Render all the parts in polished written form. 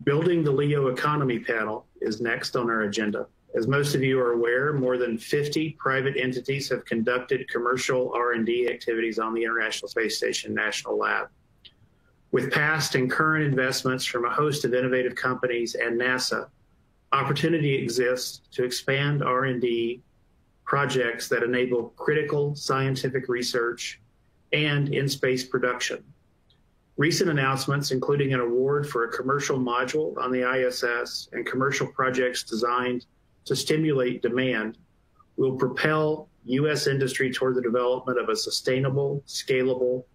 Building the LEO Economy panel is next on our agenda. As most of you are aware, more than 50 private entities have conducted commercial R&D activities on the International Space Station National Lab. With past and current investments from a host of innovative companies and NASA, opportunity exists to expand R&D projects that enable critical scientific research and in-space production. Recent announcements, including an award for a commercial module on the ISS and commercial projects designed to stimulate demand, will propel U.S. industry toward the development of a sustainable, scalable,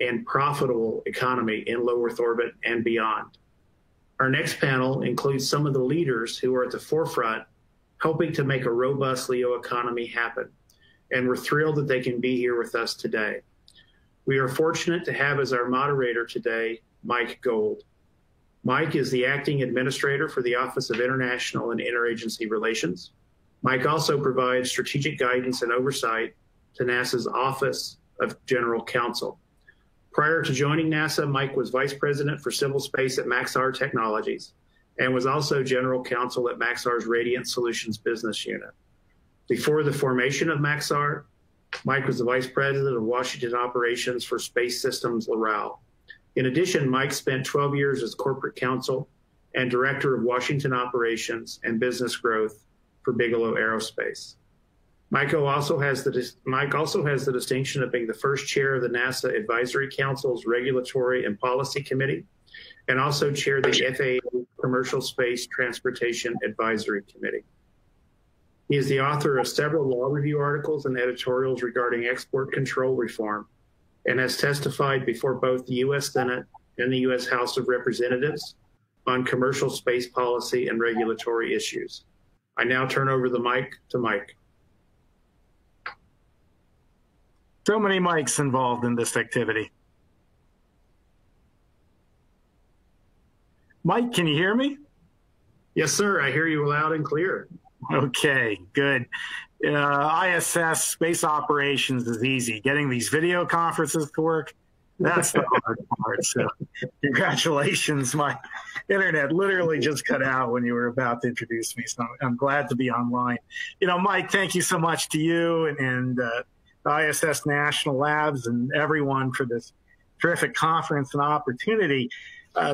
and profitable economy in low Earth orbit and beyond. Our next panel includes some of the leaders who are at the forefront helping to make a robust LEO economy happen, and we're thrilled that they can be here with us today. We are fortunate to have as our moderator today, Mike Gold. Mike is the acting administrator for the Office of International and Interagency Relations. Mike also provides strategic guidance and oversight to NASA's Office of General Counsel. Prior to joining NASA, Mike was Vice President for Civil Space at Maxar Technologies and was also General Counsel at Maxar's Radiant Solutions Business Unit. Before the formation of Maxar, Mike was the Vice President of Washington Operations for Space Systems Loral. In addition, Mike spent 12 years as Corporate Counsel and Director of Washington Operations and Business Growth for Bigelow Aerospace. Mike also has the distinction of being the first chair of the NASA Advisory Council's Regulatory and Policy Committee, and also chaired the FAA Commercial Space Transportation Advisory Committee. He is the author of several law review articles and editorials regarding export control reform, and has testified before both the U.S. Senate and the U.S. House of Representatives on commercial space policy and regulatory issues. I now turn over the mic to Mike. So many mics involved in this activity. Mike, can you hear me? Yes, sir. I hear you loud and clear. Okay, good. ISS, space operations is easy. Getting these video conferences to work, that's the hard part. So congratulations. My internet literally just cut out when you were about to introduce me. So I'm glad to be online. You know, Mike, thank you so much to you and ISS National Labs and everyone for this terrific conference and opportunity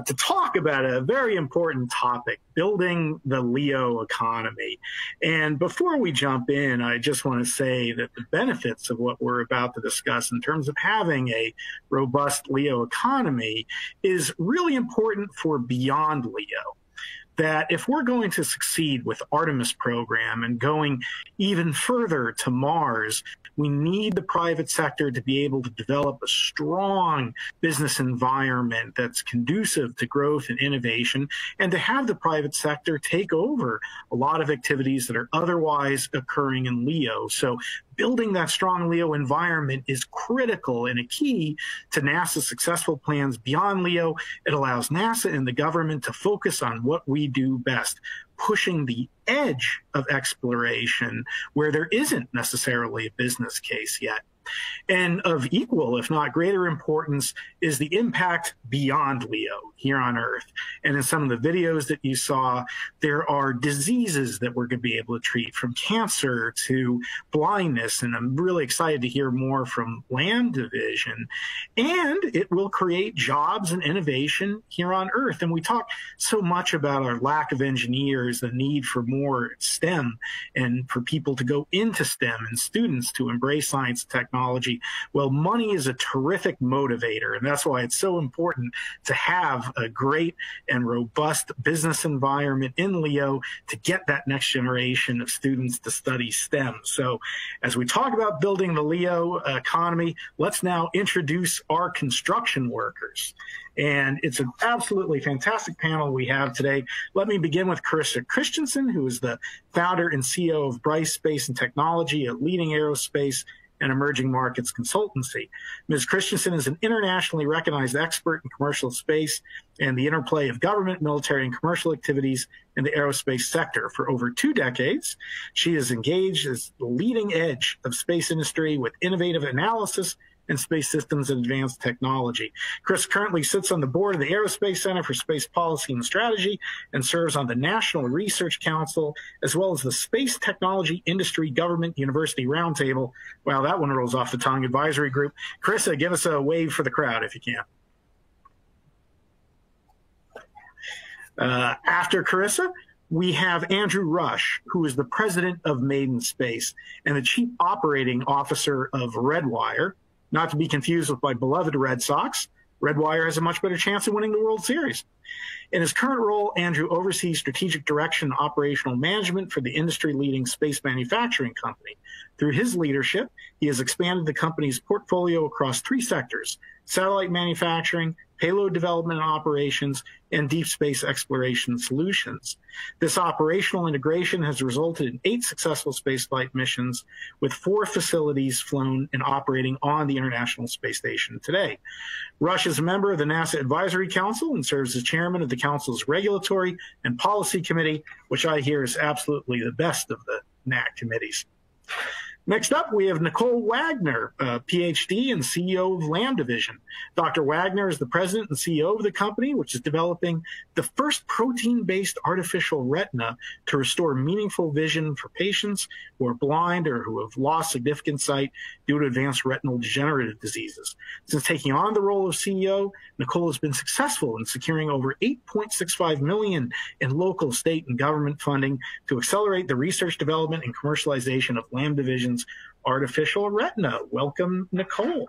to talk about a very important topic, building the LEO economy. And before we jump in, I just want to say that the benefits of what we're about to discuss in terms of having a robust LEO economy is really important for beyond LEO. That if we're going to succeed with Artemis program and going even further to Mars, we need the private sector to be able to develop a strong business environment that's conducive to growth and innovation, and to have the private sector take over a lot of activities that are otherwise occurring in LEO. So building that strong LEO environment is critical and a key to NASA's successful plans beyond LEO. It allows NASA and the government to focus on what we do best, pushing the edge of exploration where there isn't necessarily a business case yet. And of equal, if not greater importance, is the impact beyond LEO here on Earth. And in some of the videos that you saw, there are diseases that we're going to be able to treat, from cancer to blindness. And I'm really excited to hear more from LambdaVision. And it will create jobs and innovation here on Earth. And we talk so much about our lack of engineers, the need for more STEM, and for people to go into STEM and students to embrace science and technology. Well, money is a terrific motivator, and that's why it's so important to have a great and robust business environment in LEO to get that next generation of students to study STEM. So as we talk about building the LEO economy, let's now introduce our construction workers. And it's an absolutely fantastic panel we have today. Let me begin with Carissa Christenson, who is the founder and CEO of Bryce Space and Technology, a leading aerospace and emerging markets consultancy. Ms. Christenson is an internationally recognized expert in commercial space and the interplay of government, military, and commercial activities in the aerospace sector. For over 2 decades, she is engaged as the leading edge of space industry with innovative analysis and Space Systems and Advanced Technology. Chris currently sits on the board of the Aerospace Center for Space Policy and Strategy and serves on the National Research Council, as well as the Space Technology Industry Government University Roundtable. Wow, that one rolls off the tongue, advisory group. Carissa, give us a wave for the crowd if you can. After Carissa, we have Andrew Rush, who is the president of Maiden Space and the chief operating officer of Redwire, not to be confused with my beloved Red Sox. Redwire has a much better chance of winning the World Series. In his current role, Andrew oversees strategic direction and operational management for the industry-leading space manufacturing company. Through his leadership, he has expanded the company's portfolio across 3 sectors: satellite manufacturing, payload development and operations, and deep space exploration solutions. This operational integration has resulted in 8 successful spaceflight missions, with 4 facilities flown and operating on the International Space Station today. Rush is a member of the NASA Advisory Council and serves as chairman of the Council's Regulatory and Policy Committee, which I hear is absolutely the best of the NAC committees. Next up, we have Nicole Wagner, PhD and CEO of LambdaVision. Dr. Wagner is the president and CEO of the company, which is developing the first protein-based artificial retina to restore meaningful vision for patients who are blind or who have lost significant sight due to advanced retinal degenerative diseases. Since taking on the role of CEO, Nicole has been successful in securing over $8.65 million in local, state, and government funding to accelerate the research, development, and commercialization of LambdaVision's artificial retina. Welcome, Nicole.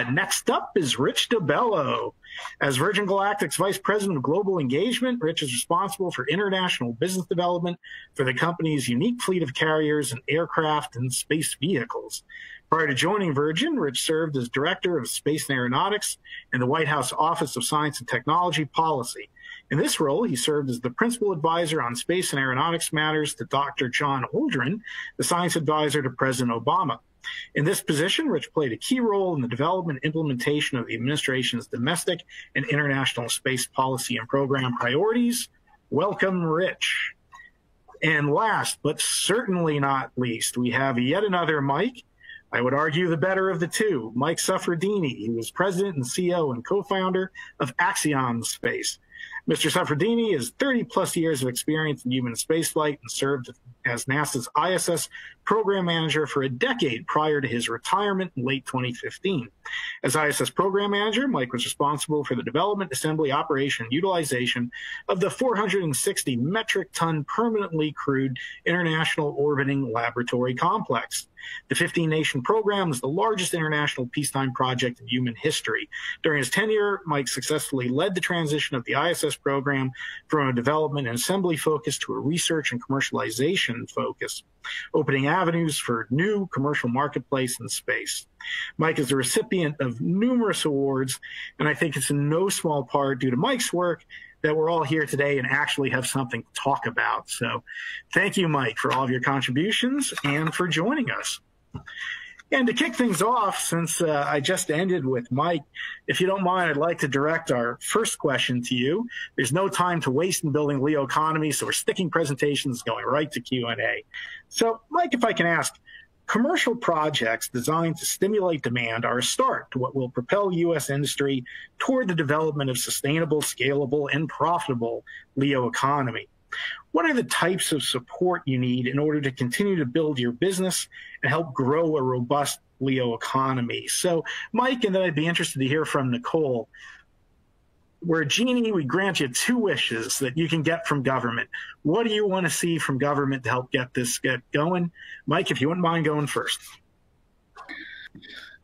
Next up is Rich DalBello. As Virgin Galactic's Vice President of Global Engagement, Rich is responsible for international business development for the company's unique fleet of carriers and aircraft and space vehicles. Prior to joining Virgin, Rich served as Director of Space and Aeronautics in the White House Office of Science and Technology Policy. In this role, he served as the principal advisor on space and aeronautics matters to Dr. John Holdren, the science advisor to President Obama. In this position, Rich played a key role in the development and implementation of the administration's domestic and international space policy and program priorities. Welcome, Rich. And last, but certainly not least, we have yet another Mike. I would argue the better of the two, Mike Suffredini. He was president and CEO and co-founder of Axiom Space. Mr. Suffredini has 30-plus years of experience in human spaceflight and served as NASA's ISS program manager for a decade prior to his retirement in late 2015. As ISS program manager, Mike was responsible for the development, assembly, operation, and utilization of the 460 metric ton permanently crewed International Orbiting Laboratory Complex. The 15-nation program was the largest international peacetime project in human history. During his tenure, Mike successfully led the transition of the ISS program from a development and assembly focus to a research and commercialization focus, opening avenues for new commercial marketplace in space. Mike is the recipient of numerous awards, and I think it's in no small part due to Mike's work that we're all here today and actually have something to talk about. So thank you, Mike, for all of your contributions and for joining us. And to kick things off, since I just ended with Mike, if you don't mind, I'd like to direct our first question to you. There's no time to waste in building LEO economy, so we're sticking presentations going right to Q&A. So, Mike, if I can ask, commercial projects designed to stimulate demand are a start to what will propel U.S. industry toward the development of sustainable, scalable, and profitable LEO economy. What are the types of support you need in order to continue to build your business and help grow a robust LEO economy? So, Mike, and then I'd be interested to hear from Nicole. We're a genie, we grant you 2 wishes that you can get from government. What do you want to see from government to help get going? Mike, if you wouldn't mind going first.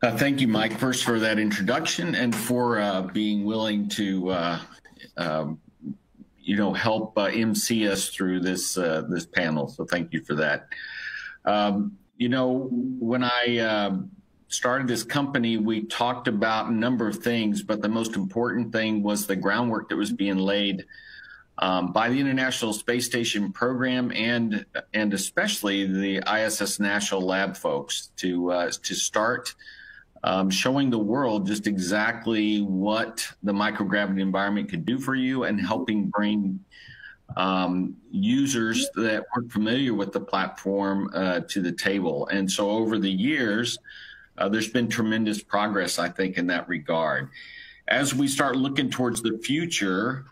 Thank you, Mike, first for that introduction and for being willing to help MC us through this panel. So thank you for that. When I started this company, we talked about a number of things, but the most important thing was the groundwork that was being laid by the International Space Station program and especially the ISS National Lab folks to start showing the world just exactly what the microgravity environment could do for you and helping bring users that weren't familiar with the platform to the table. And so over the years, there's been tremendous progress, I think, in that regard. As we start looking towards the future,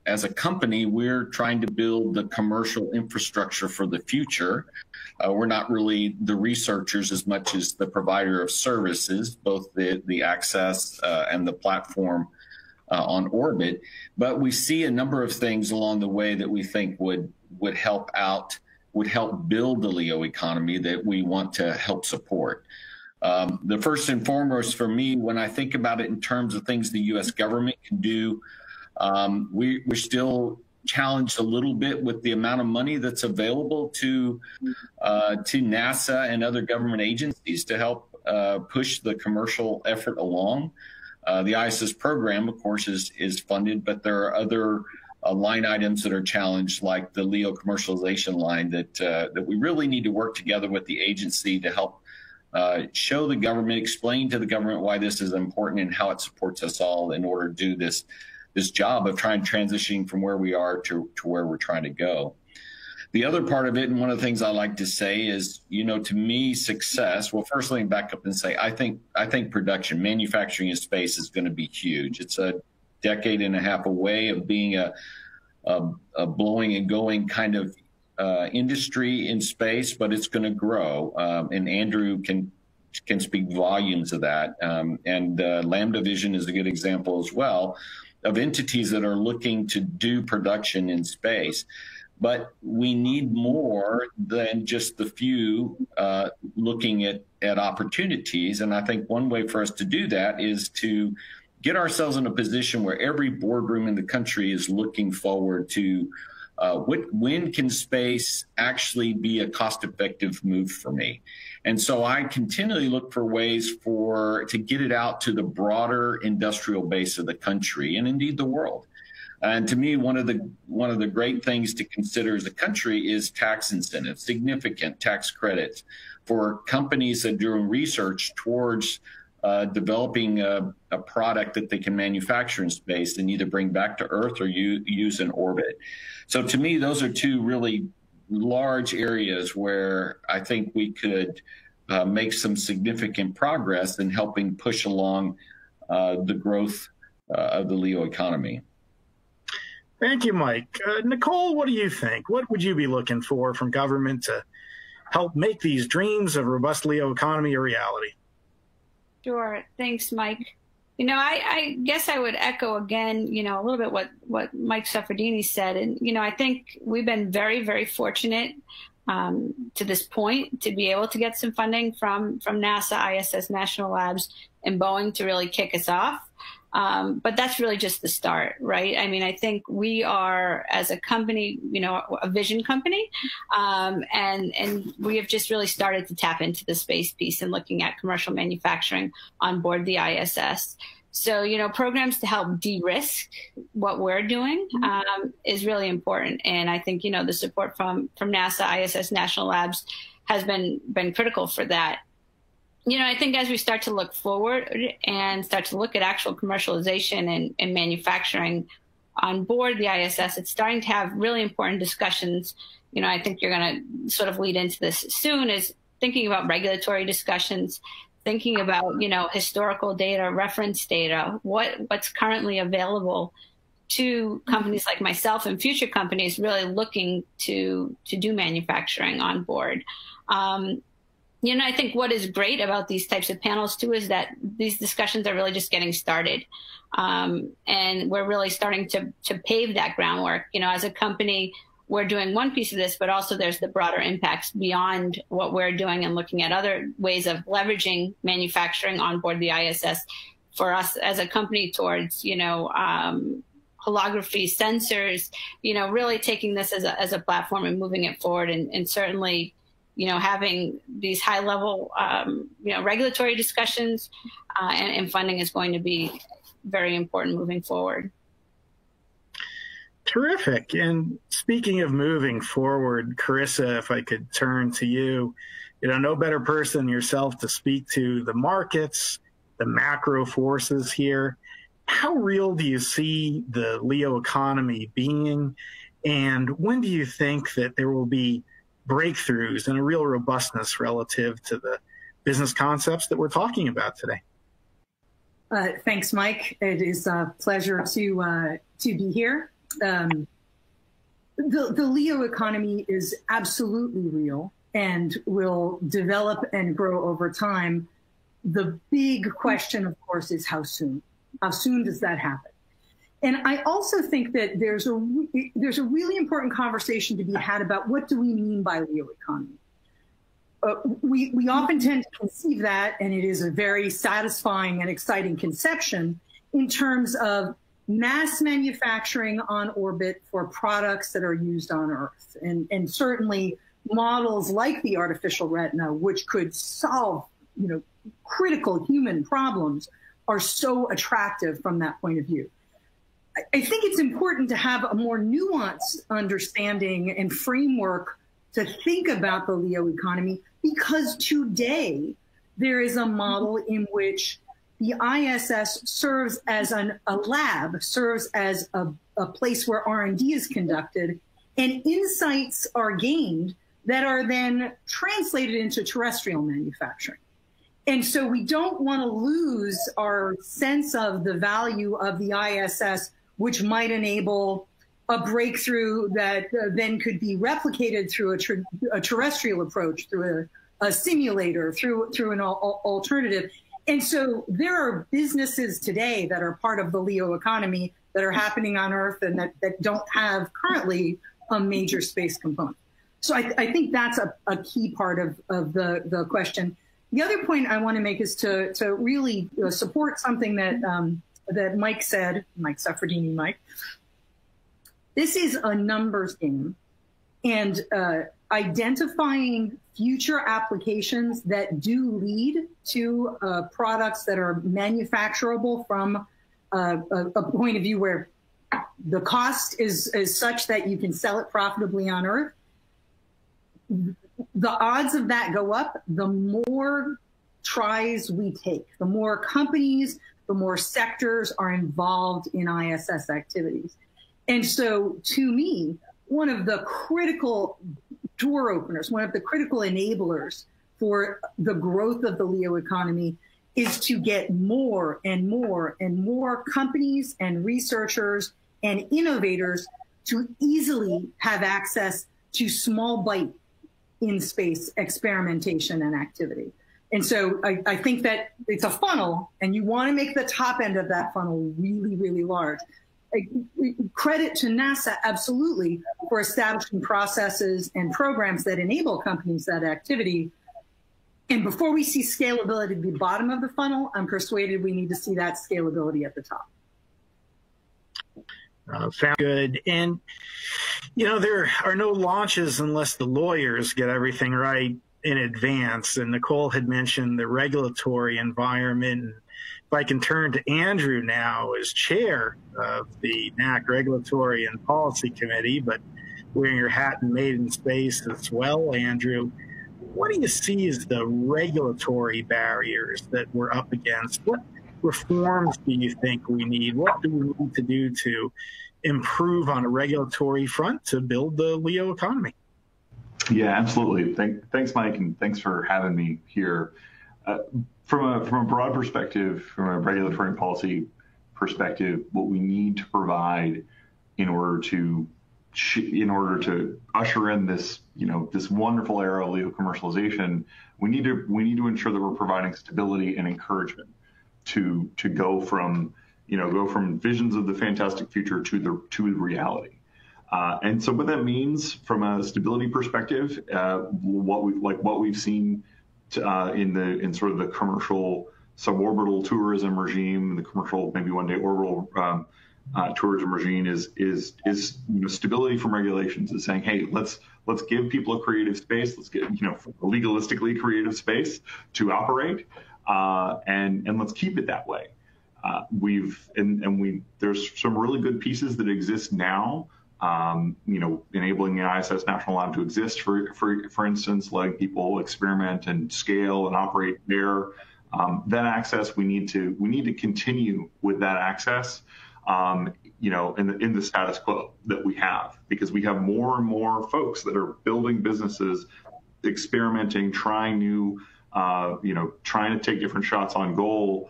as a company, we're trying to build the commercial infrastructure for the future. We're not really the researchers as much as the provider of services, both the access and the platform on orbit. But we see a number of things along the way that we think would help build the LEO economy that we want to help support. The first and foremost for me, when I think about it in terms of things the U.S. government can do, we're still challenged a little bit with the amount of money that's available to NASA and other government agencies to help push the commercial effort along. The ISS program, of course, is funded, but there are other line items that are challenged, like the LEO commercialization line, that we really need to work together with the agency to help show the government, explain to the government why this is important and how it supports us all in order to do this job of trying transitioning from where we are to where we're trying to go. The other part of it, and one of the things I like to say is, to me, success. Well, first, let me back up and say, I think production, manufacturing in space is going to be huge. It's a decade and a half away of being a blowing and going kind of industry in space, but it's going to grow. And Andrew can speak volumes of that. And LambdaVision is a good example as well of entities that are looking to do production in space. But we need more than just the few looking at opportunities. And I think one way for us to do that is to get ourselves in a position where every boardroom in the country is looking forward to when can space actually be a cost-effective move for me? And so I continually look for ways to get it out to the broader industrial base of the country and indeed the world. And to me, one of the great things to consider as a country is tax incentives, significant tax credits for companies that are doing research towards developing a product that they can manufacture in space and either bring back to Earth or use in orbit. So to me, those are two really large areas where I think we could make some significant progress in helping push along the growth of the LEO economy. Thank you, Mike. Nicole, what do you think? What would you be looking for from government to help make these dreams of robust LEO economy a reality? Sure. Thanks, Mike. I guess I would echo again, a little bit what Mike Suffredini said. And, I think we've been very, very fortunate to this point to be able to get some funding from NASA, ISS, National Labs, and Boeing to really kick us off. But that's really just the start, right? I mean, I think we are, as a company, a vision company, and we have just really started to tap into the space piece and looking at commercial manufacturing on board the ISS. So, programs to help de-risk what we're doing is really important. And I think, the support from NASA, ISS, National Labs has been critical for that. I think as we start to look forward and start to look at actual commercialization and manufacturing on board the ISS, it's starting to have really important discussions. I think you're going to sort of lead into this soon, is thinking about regulatory discussions, thinking about, historical data, reference data, what's currently available to companies like myself and future companies really looking to do manufacturing on board. I think what is great about these types of panels, too, is that these discussions are really just getting started. And we're really starting to pave that groundwork. As a company, we're doing one piece of this, but also there's the broader impacts beyond what we're doing and looking at other ways of leveraging manufacturing on board the ISS for us as a company towards, holography, sensors, really taking this as a platform and moving it forward, and certainly having these high-level, regulatory discussions and funding is going to be very important moving forward. Terrific. And speaking of moving forward, Carissa, if I could turn to you, no better person than yourself to speak to the markets, the macro forces here. How real do you see the LEO economy being? And when do you think that there will be breakthroughs and a real robustness relative to the business concepts that we're talking about today. Thanks, Mike. It is a pleasure to be here. The LEO economy is absolutely real and will develop and grow over time. The big question, of course, is how soon? How soon does that happen? And I also think that there's a really important conversation to be had about what do we mean by LEO economy. We often tend to conceive that, and it is a very satisfying and exciting conception in terms of mass manufacturing on orbit for products that are used on Earth. And certainly models like the artificial retina, which could solve, critical human problems, are so attractive from that point of view. I think it's important to have a more nuanced understanding and framework to think about the LEO economy, because today there is a model in which the ISS serves as a lab, serves as a place where R&D is conducted, and insights are gained that are then translated into terrestrial manufacturing. And so we don't want to lose our sense of the value of the ISS, which might enable a breakthrough that then could be replicated through a terrestrial approach, through a simulator, through an alternative. And so there are businesses today that are part of the LEO economy that are happening on Earth and that don't have currently a major space component. So I think that's a key part of the question. The other point I want to make is to really support something that Mike said, Mike Suffredini, Mike. This is a numbers game, and identifying future applications that do lead to products that are manufacturable from a point of view where the cost is such that you can sell it profitably on Earth. The odds of that go up the more tries we take, the more companies, the more sectors are involved in ISS activities. And so to me, one of the critical door openers, one of the critical enablers for the growth of the LEO economy is to get more and more and more companies and researchers and innovators to easily have access to small bite in space experimentation and activity. And so I think that it's a funnel, and you want to make the top end of that funnel really, really large. Credit to NASA, absolutely, for establishing processes and programs that enable companies that activity. And before we see scalability at the bottom of the funnel, I'm persuaded we need to see that scalability at the top. Sounds good. And, there are no launches unless the lawyers get everything right in advance. And Nicole had mentioned the regulatory environment. If I can turn to Andrew now as chair of the NAC Regulatory and Policy Committee, but wearing your hat in Made in Space as well, Andrew, what do you see as the regulatory barriers that we're up against? What reforms do you think we need? What do we need to do to improve on a regulatory front to build the LEO economy? Yeah, absolutely. Thanks, Mike, and thanks for having me here. From a broad perspective, from a regulatory and policy perspective, what we need to provide in order to usher in this this wonderful era of LEO commercialization, we need to ensure that we're providing stability and encouragement to go from visions of the fantastic future to the reality. And so what that means from a stability perspective, what we've seen in sort of the commercial suborbital tourism regime, the commercial maybe one day orbital tourism regime is stability from regulations, is saying, hey, let's give people a creative space, let's get legalistically creative space to operate, and let's keep it that way. There's some really good pieces that exist now. Enabling the ISS National Lab to exist, for instance, letting people experiment and scale and operate there. That access, we need to continue with that access, in the status quo that we have, because we have more and more folks that are building businesses, experimenting, trying new trying to take different shots on goal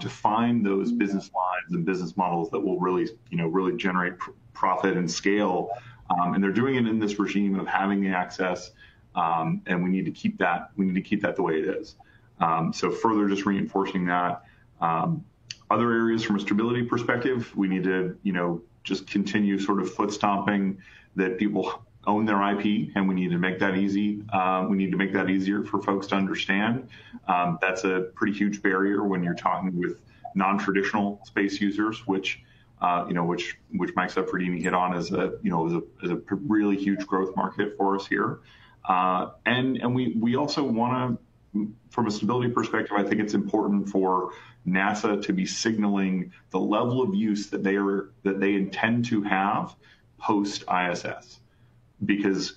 to find those business lines and business models that will really, really generate profit and scale. And they're doing it in this regime of having the access, and we need to keep that. We need to keep that the way it is. So further, just reinforcing that. Other areas from a stability perspective, we need to, just continue sort of foot stomping that people own their IP, and we need to make that easy. We need to make that easier for folks to understand. That's a pretty huge barrier when you're talking with non-traditional space users, which Mike Suffredini hit on as a really huge growth market for us here. And we also want to, from a stability perspective, I think it's important for NASA to be signaling the level of use that they intend to have post ISS. Because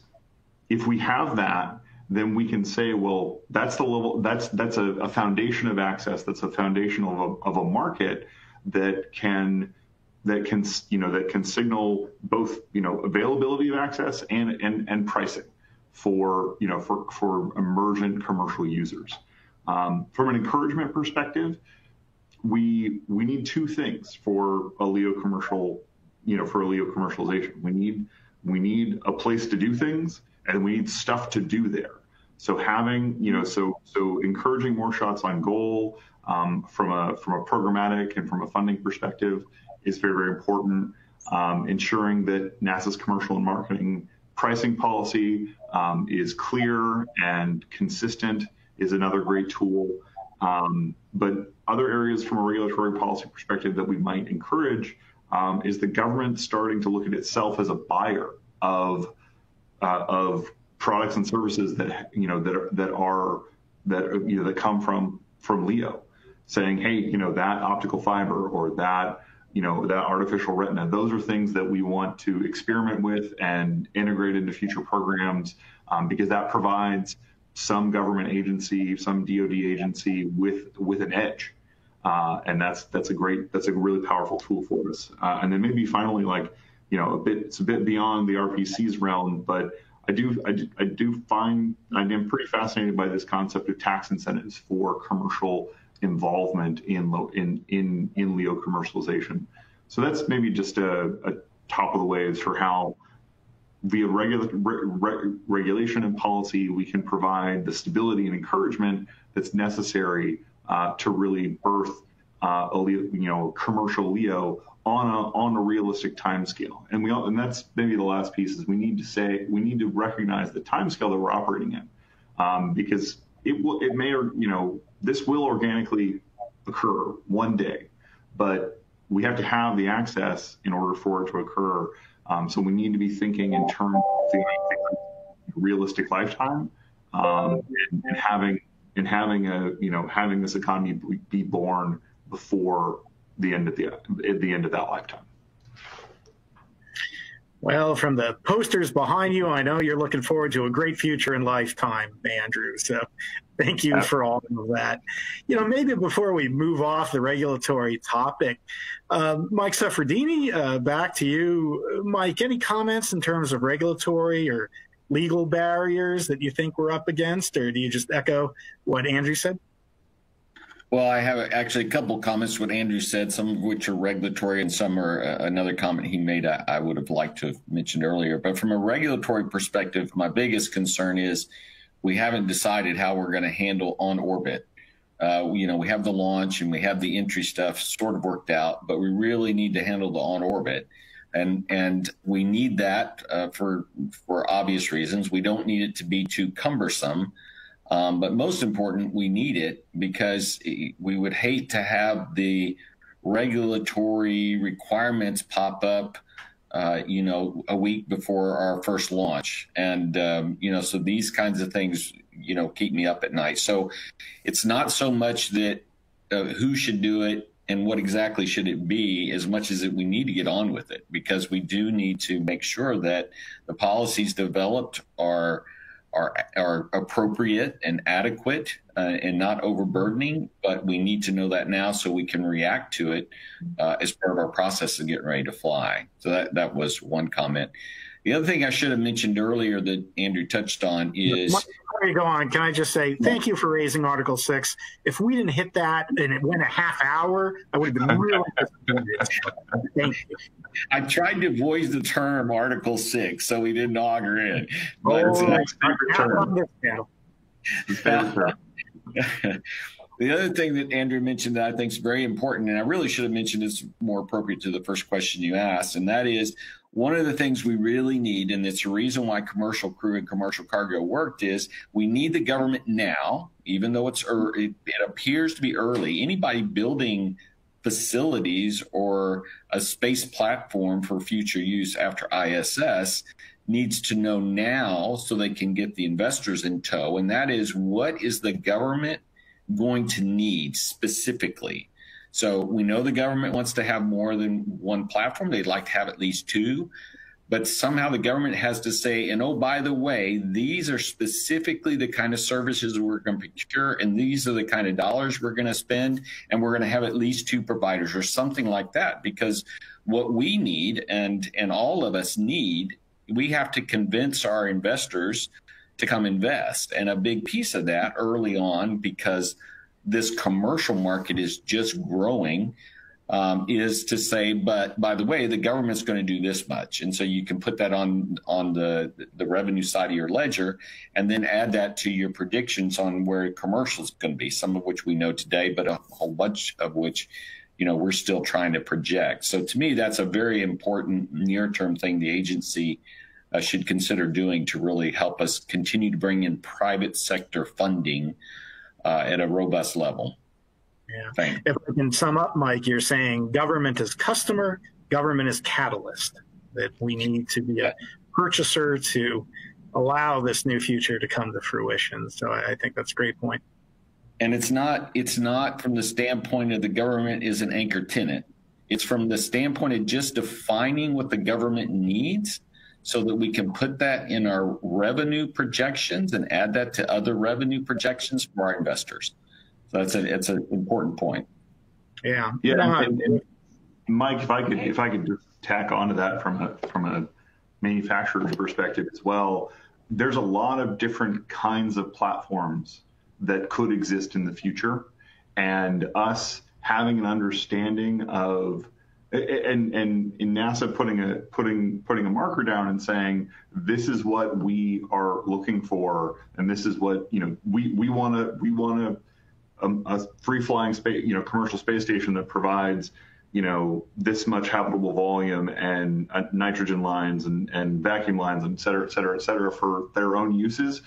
if we have that, then we can say, well, that's the level, that's a foundation of access, that's a foundation of a market that can signal both availability of access and pricing for emergent commercial users. From an encouragement perspective, we need two things for a LEO commercial, for a LEO commercialization. We need a place to do things, and we need stuff to do there. So having, so encouraging more shots on goal from a programmatic and from a funding perspective is very, very important. Ensuring that NASA's commercial and marketing pricing policy is clear and consistent is another great tool. But other areas from a regulatory policy perspective that we might encourage is the government starting to look at itself as a buyer of products and services that come from LEO, saying, hey, that optical fiber or that artificial retina, those are things that we want to experiment with and integrate into future programs, because that provides some government agency, some DoD agency with an edge. And that's a really powerful tool for us. And then maybe finally, it's a bit beyond the RPC's realm, but I am pretty fascinated by this concept of tax incentives for commercial involvement in LEO commercialization. So that's maybe just a top of the waves for how via regulation and policy we can provide the stability and encouragement that's necessary to really birth a commercial LEO on a realistic timescale. And that's maybe the last piece is we need to recognize the timescale that we're operating in, because this will organically occur one day, but we have to have the access in order for it to occur. So we need to be thinking in terms of the realistic lifetime, and having this economy be born before the end of that lifetime. Well, from the posters behind you, I know you're looking forward to a great future and lifetime, Andrew. So thank you for all of that. Maybe before we move off the regulatory topic, Mike Suffredini, back to you. Mike, any comments in terms of regulatory or legal barriers that you think we're up against, or do you just echo what Andrew said? Well, I have actually a couple comments what Andrew said, some of which are regulatory and some are another comment he made I would have liked to have mentioned earlier. But from a regulatory perspective, my biggest concern is we haven't decided how we're going to handle on orbit. We have the launch and we have the entry stuff sort of worked out, but we really need to handle the on orbit. And we need that for obvious reasons. We don't need it to be too cumbersome. But most important, we need it because we would hate to have the regulatory requirements pop up, a week before our first launch. And, so these kinds of things, keep me up at night. So it's not so much that who should do it and what exactly should it be as much as that we need to get on with it, because we do need to make sure that the policies developed are appropriate and adequate and not overburdening, but we need to know that now so we can react to it as part of our process of getting ready to fly. So that was one comment. The other thing I should have mentioned earlier that Andrew touched on is... Before you go on, can I just say thank you for raising Article 6. If we didn't hit that and it went a half hour, I would have been really disappointed. Thank you. I tried to avoid the term Article 6, so we didn't auger in. But the other thing that Andrew mentioned that I think is very important, and I really should have mentioned this more appropriate to the first question you asked, and that is one of the things we really need, and it's the reason why commercial crew and commercial cargo worked, is we need the government now, even though it appears to be early. Anybody building facilities or a space platform for future use after ISS needs to know now so they can get the investors in tow, and that is, what is the government going to need specifically? So we know the government wants to have more than one platform. They'd like to have at least two, but somehow the government has to say, and oh, by the way, these are specifically the kind of services we're going to procure, and these are the kind of dollars we're going to spend, and we're going to have at least two providers or something like that. Because what we need, and all of us need, we have to convince our investors to come invest. And a big piece of that early on, because this commercial market is just growing, is to say, but by the way, the government's going to do this much. And so you can put that on the revenue side of your ledger, and then add that to your predictions on where commercial is going to be, some of which we know today, but a whole bunch of which, we're still trying to project. So to me, that's a very important near-term thing the agency should consider doing to really help us continue to bring in private sector funding at a robust level. Yeah. Thanks. If I can sum up, Mike, you're saying government is customer, government is catalyst, that we need to be a purchaser to allow this new future to come to fruition. So I think that's a great point. And it's not from the standpoint of the government is an anchor tenant. It's from the standpoint of just defining what the government needs, so that we can put that in our revenue projections and add that to other revenue projections for our investors. So it's an important point. Yeah. Yeah. And Mike, if I could just tack onto that from a manufacturer's perspective as well, there's a lot of different kinds of platforms that could exist in the future, and us having an understanding of, and in NASA putting a marker down and saying, this is what we are looking for, and this is what we want a free flying space commercial space station that provides this much habitable volume and nitrogen lines and vacuum lines, and et cetera for their own uses.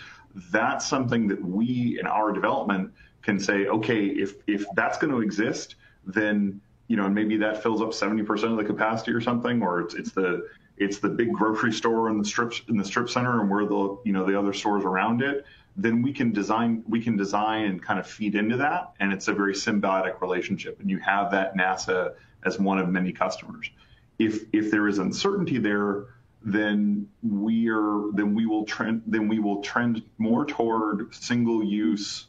That's something that we in our development can say, okay, if that's going to exist, then and maybe that fills up 70% of the capacity or something, or it's the big grocery store in the strip center, and where the other stores around it. Then we can design and kind of feed into that, and it's a very symbiotic relationship. And you have that NASA as one of many customers. If there is uncertainty there, then we will trend more toward single use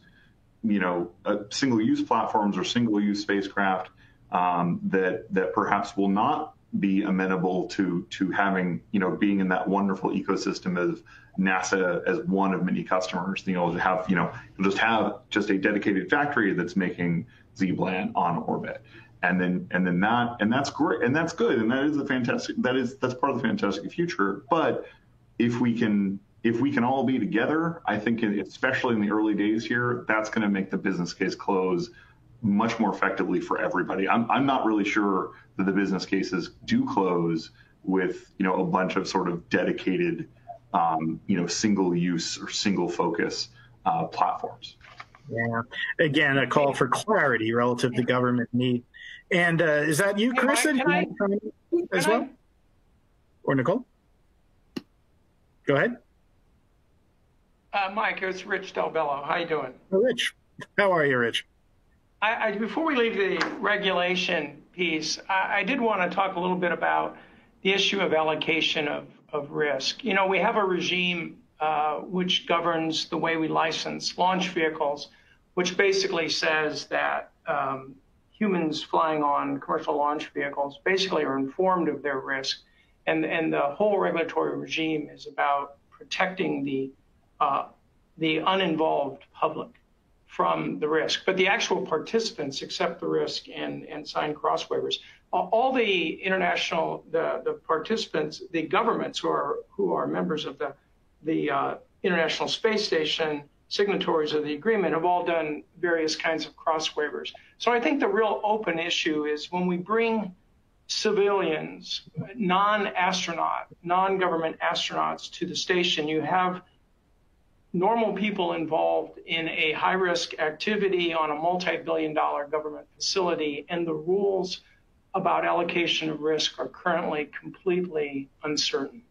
platforms or single use spacecraft. That perhaps will not be amenable to having, being in that wonderful ecosystem of NASA as one of many customers. You'll just have a dedicated factory that's making Z-band on orbit, and that's great, and that's good, and that's part of the fantastic future. But if we can all be together, I think, especially in the early days here, that's going to make the business case close much more effectively for everybody. I'm not really sure that the business cases do close with a bunch of sort of dedicated single use or single focus platforms. Yeah. Again, a call for clarity relative to government need. And is that you, Carissa? As well? Or Nicole? Go ahead. Mike, it's Rich DalBello. How you doing? Oh, Rich. How are you, Rich? Before we leave the regulation piece, I did want to talk a little bit about the issue of allocation of risk. We have a regime which governs the way we license launch vehicles, which basically says that humans flying on commercial launch vehicles basically are informed of their risk And the whole regulatory regime is about protecting the uninvolved public from the risk. But the actual participants accept the risk and sign cross waivers. All the international, the participants, the governments who are members of the International Space Station, signatories of the agreement, have all done various kinds of cross waivers. So I think the real open issue is when we bring civilians, non-astronaut, non-government astronauts to the station, you have normal people involved in a high-risk activity on a multi-billion-dollar government facility, and the rules about allocation of risk are currently completely uncertain.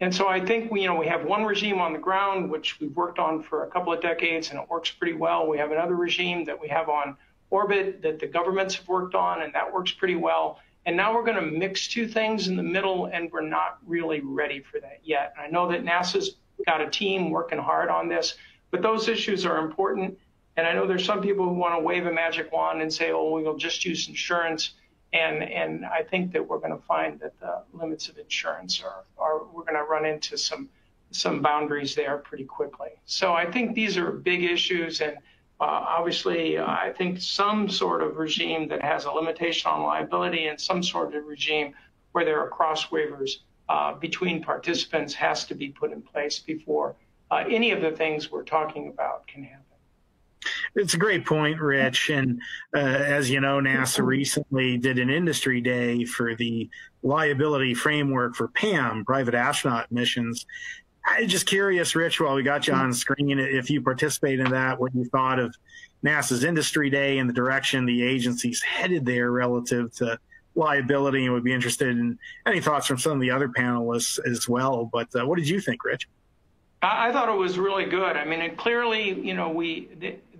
And so I think we have one regime on the ground, which we've worked on for a couple of decades, and it works pretty well. We have another regime that we have on orbit that the governments have worked on, and that works pretty well. And now we're going to mix two things in the middle, and we're not really ready for that yet. And I know that NASA's got a team working hard on this, but those issues are important. And I know there's some people who want to wave a magic wand and say, oh, we'll just use insurance. And I think that we're going to find that the limits of insurance we're going to run into some boundaries there pretty quickly. So I think these are big issues. And obviously, I think some sort of regime that has a limitation on liability and some sort of regime where there are cross waivers between participants has to be put in place before any of the things we're talking about can happen. It's a great point, Rich. And as you know, NASA recently did an industry day for the liability framework for PAM, private astronaut missions. I'm just curious, Rich, while we got you on screen, if you participate in that, what you thought of NASA's industry day and the direction the agency's headed there relative to liability, and would be interested in any thoughts from some of the other panelists as well. But what did you think, Rich? I thought it was really good. I mean, it clearly,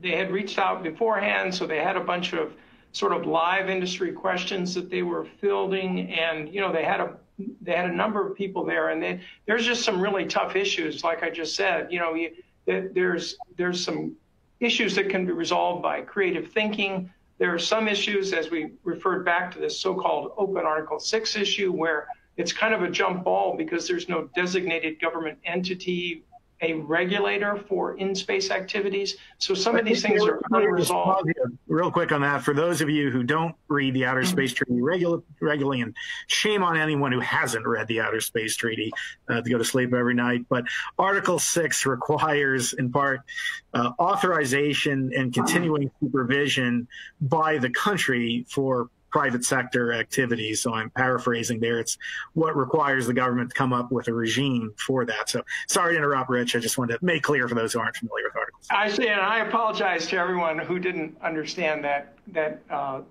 they had reached out beforehand, so they had a bunch of sort of live industry questions that they were fielding, and they had a number of people there, and there's just some really tough issues, like I just said. There's some issues that can be resolved by creative thinking. There are some issues, as we referred back to this so-called open Article 6 issue, where it's kind of a jump ball because there's no designated government entity, a regulator for in-space activities. So some of these things are unresolved. Real quick on that, for those of you who don't read the Outer Space Treaty regularly, and shame on anyone who hasn't read the Outer Space Treaty to go to sleep every night, but Article 6 requires, in part, authorization and continuing supervision by the country for private sector activities. So I'm paraphrasing there. It's what requires the government to come up with a regime for that. So sorry to interrupt, Rich. I just wanted to make clear for those who aren't familiar with Articles. I see, and I apologize to everyone who didn't understand that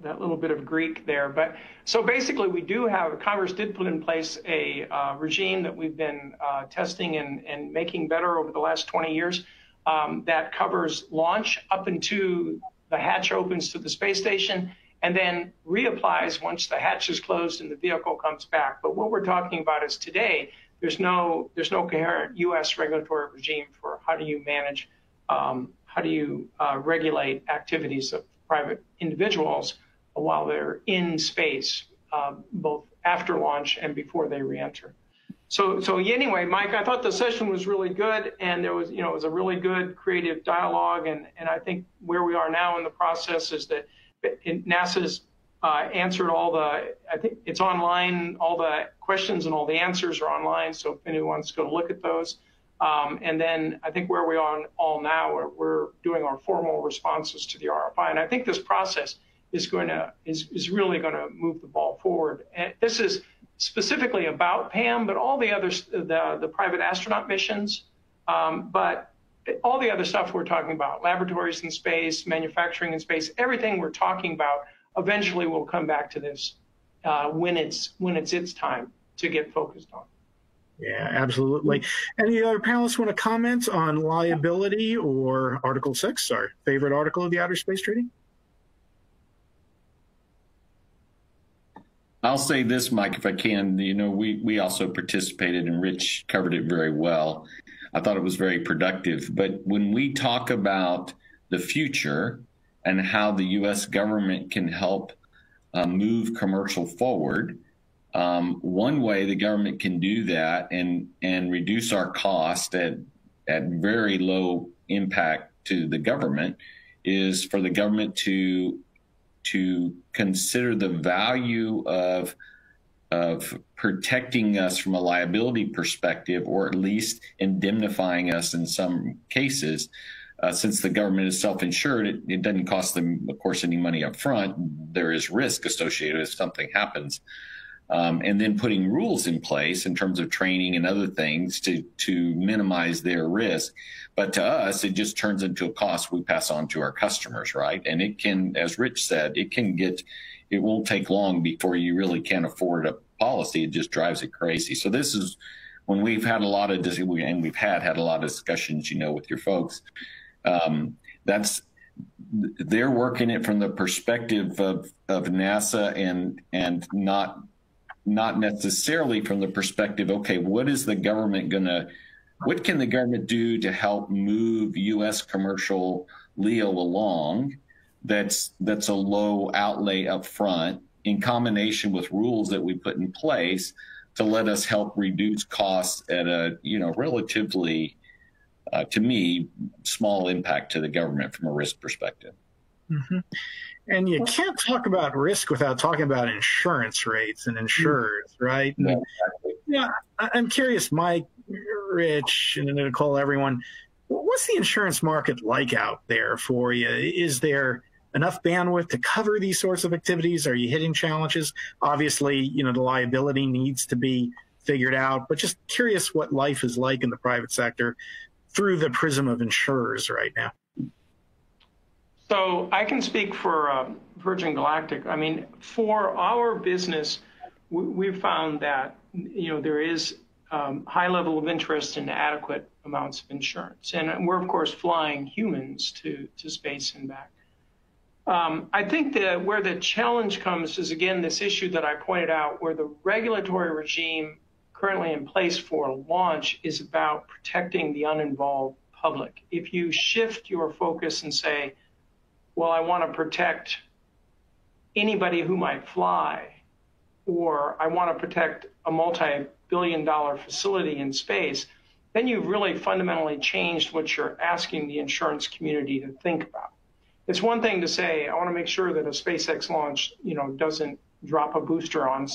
little bit of Greek there. But so basically, Congress did put in place a regime that we've been testing and making better over the last 20 years that covers launch up into the hatch opens to the space station, and then reapplies once the hatch is closed and the vehicle comes back. But what we're talking about is today, there's no coherent U.S. regulatory regime for how do you manage, regulate activities of private individuals while they're in space, both after launch and before they re-enter. So anyway, Mike, I thought the session was really good, and there was, it was a really good creative dialogue, and I think where we are now in the process is that NASA's answered I think it's online, all the questions and all the answers are online, so if anyone wants to go look at those. And then I think where we are all now, we're doing our formal responses to the RFI, and I think this process is really going to move the ball forward. And this is specifically about PAM, but all the others, the private astronaut missions, but all the other stuff we're talking about, laboratories in space, manufacturing in space, everything we're talking about eventually will come back to this when it's its time to get focused on. Yeah, absolutely. Any other panelists want to comment on liability or Article 6, our favorite article of the Outer Space Treaty? I'll say this, Mike, if I can. We also participated, and Rich covered it very well. I thought it was very productive. But when we talk about the future and how the U.S. government can help move commercial forward, One way the government can do that and reduce our cost at very low impact to the government is for the government to consider the value of protecting us from a liability perspective, or at least indemnifying us in some cases. Since the government is self-insured, it doesn't cost them, of course, any money up front. There is risk associated if something happens. And then putting rules in place in terms of training and other things to minimize their risk. But to us, it just turns into a cost we pass on to our customers, right? And it can, as Rich said, it won't take long before you really can't afford a policy. It just drives it crazy. So this is when we've had a lot of, and we've had a lot of discussions, with your folks. They're working it from the perspective of NASA and not necessarily from the perspective, okay, what can the government do to help move U.S. commercial LEO along that's a low outlay up front, in combination with rules that we put in place to let us help reduce costs at a relatively, to me, small impact to the government from a risk perspective. Mm-hmm. And you can't talk about risk without talking about insurance rates and insurers, right? Yeah, exactly. Yeah, I'm curious, Mike, Rich, and Nicole, everyone, what's the insurance market like out there for you? Is there enough bandwidth to cover these sorts of activities? Are you hitting challenges? Obviously, the liability needs to be figured out, but just curious what life is like in the private sector through the prism of insurers right now. So I can speak for Virgin Galactic. I mean, for our business, we've found that, there is high level of interest in adequate amounts of insurance. And we're, of course, flying humans to space and back. I think that where the challenge comes is, again, this issue that I pointed out, where the regulatory regime currently in place for launch is about protecting the uninvolved public. If you shift your focus and say, well, I want to protect anybody who might fly, or I want to protect a multi-billion-dollar facility in space, then you've really fundamentally changed what you're asking the insurance community to think about. It's one thing to say, I want to make sure that a SpaceX launch, doesn't drop a booster on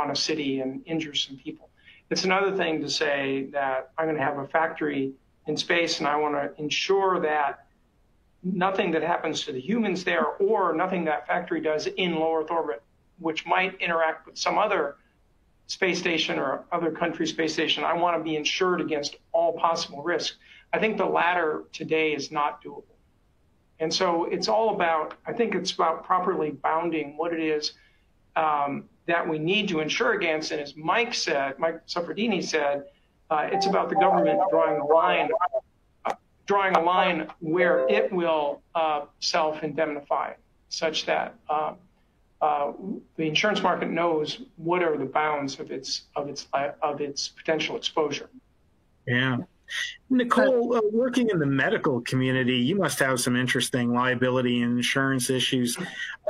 a city and injure some people. It's another thing to say that I'm going to have a factory in space and I want to ensure that nothing that happens to the humans there, or nothing that factory does in low Earth orbit, which might interact with some other space station or other country's space station, I want to be insured against all possible risks. I think the latter today is not doable. And so it's all about, I think it's about properly bounding what it is that we need to insure against. And as Mike Suffredini said, it's about the government drawing a line where it will self-indemnify, such that the insurance market knows what are the bounds of its potential exposure. Yeah. Nicole, working in the medical community, you must have some interesting liability and insurance issues.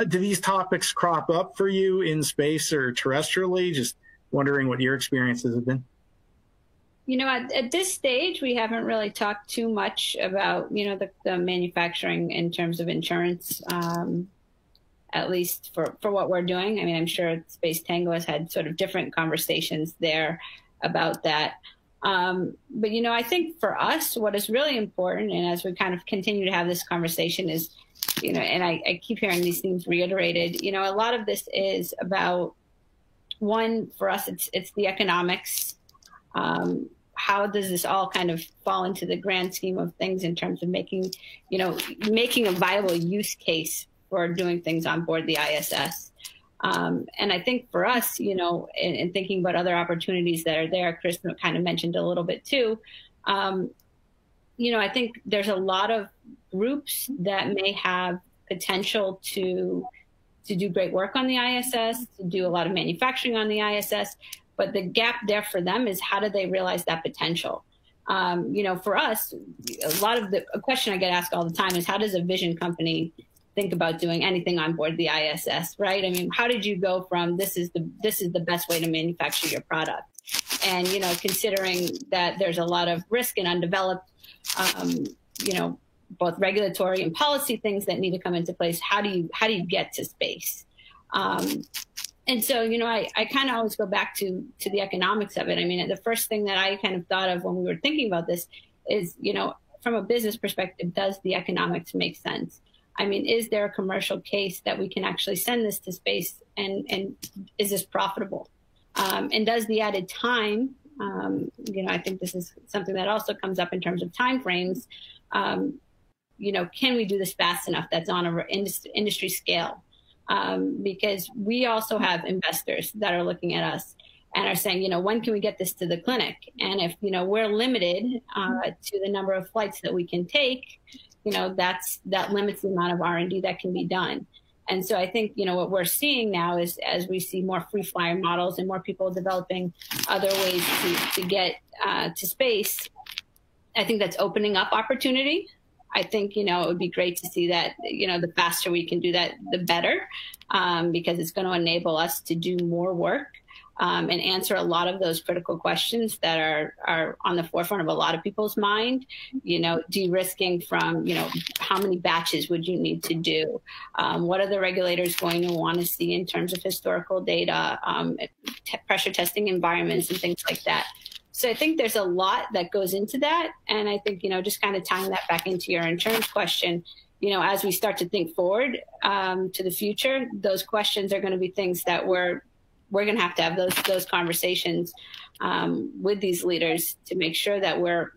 Do these topics crop up for you in space or terrestrially? Just wondering what your experiences have been. At this stage, we haven't really talked too much about, the manufacturing in terms of insurance, at least for what we're doing. I mean, I'm sure Space Tango has had sort of different conversations there about that. But, I think for us, what is really important, and as we kind of continue to have this conversation is, and I keep hearing these things reiterated, a lot of this is about, one, for us, it's the economics. How does this all kind of fall into the grand scheme of things in terms of making a viable use case for doing things on board the ISS? And I think for us, in thinking about other opportunities that are there, Chris kind of mentioned a little bit too, I think there's a lot of groups that may have potential to do great work on the ISS, to do a lot of manufacturing on the ISS. But the gap there for them is, how do they realize that potential? For us, a question I get asked all the time is, how does a vision company think about doing anything on board the ISS, right? I mean, how did you go from this is the best way to manufacture your product? And, you know, considering that there's a lot of risk and undeveloped, you know, both regulatory and policy things that need to come into place, how do you get to space? And so, you know, I kind of always go back to the economics of it. I mean, the first thing that I kind of thought of when we were thinking about this is, you know, from a business perspective, does the economics make sense? I mean, is there a commercial case that we can actually send this to space, and is this profitable? And does the added time, you know, I think this is something that also comes up in terms of time frames. You know, can we do this fast enough that's on an industry scale? Because we also have investors that are looking at us and are saying, you know, when can we get this to the clinic? And if, you know, we're limited to the number of flights that we can take, you know, that limits the amount of R&D that can be done. And so I think, you know, what we're seeing now is as we see more free flyer models and more people developing other ways to get to space, I think that's opening up opportunity. I think, you know, it would be great to see that, you know, the faster we can do that, the better, because it's going to enable us to do more work and answer a lot of those critical questions that are on the forefront of a lot of people's mind. You know, de-risking from, you know, how many batches would you need to do? What are the regulators going to want to see in terms of historical data, pressure testing environments and things like that? So I think there's a lot that goes into that. And I think, you know, just kind of tying that back into your insurance question, you know, as we start to think forward to the future, those questions are going to be things that we're going to have those conversations with these leaders to make sure that we're,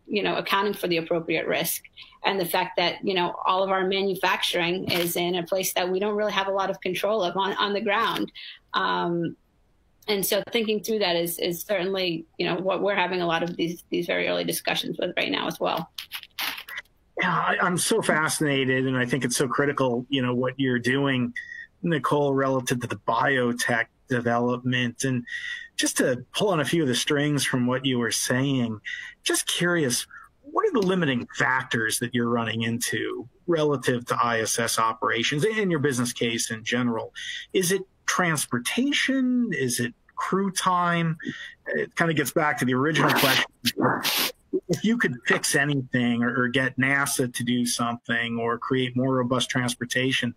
you know, accounting for the appropriate risk, and the fact that, you know, all of our manufacturing is in a place that we don't really have a lot of control of on the ground. And so thinking through that is certainly, you know, what we're having a lot of these very early discussions with right now as well. Yeah, I'm so fascinated, and I think it's so critical, you know, what you're doing, Nicole, relative to the biotech development. And just to pull on a few of the strings from what you were saying, just curious, what are the limiting factors that you're running into relative to ISS operations and your business case in general? Is it transportation? Is it crew time? It kind of gets back to the original question. If you could fix anything or get NASA to do something or create more robust transportation,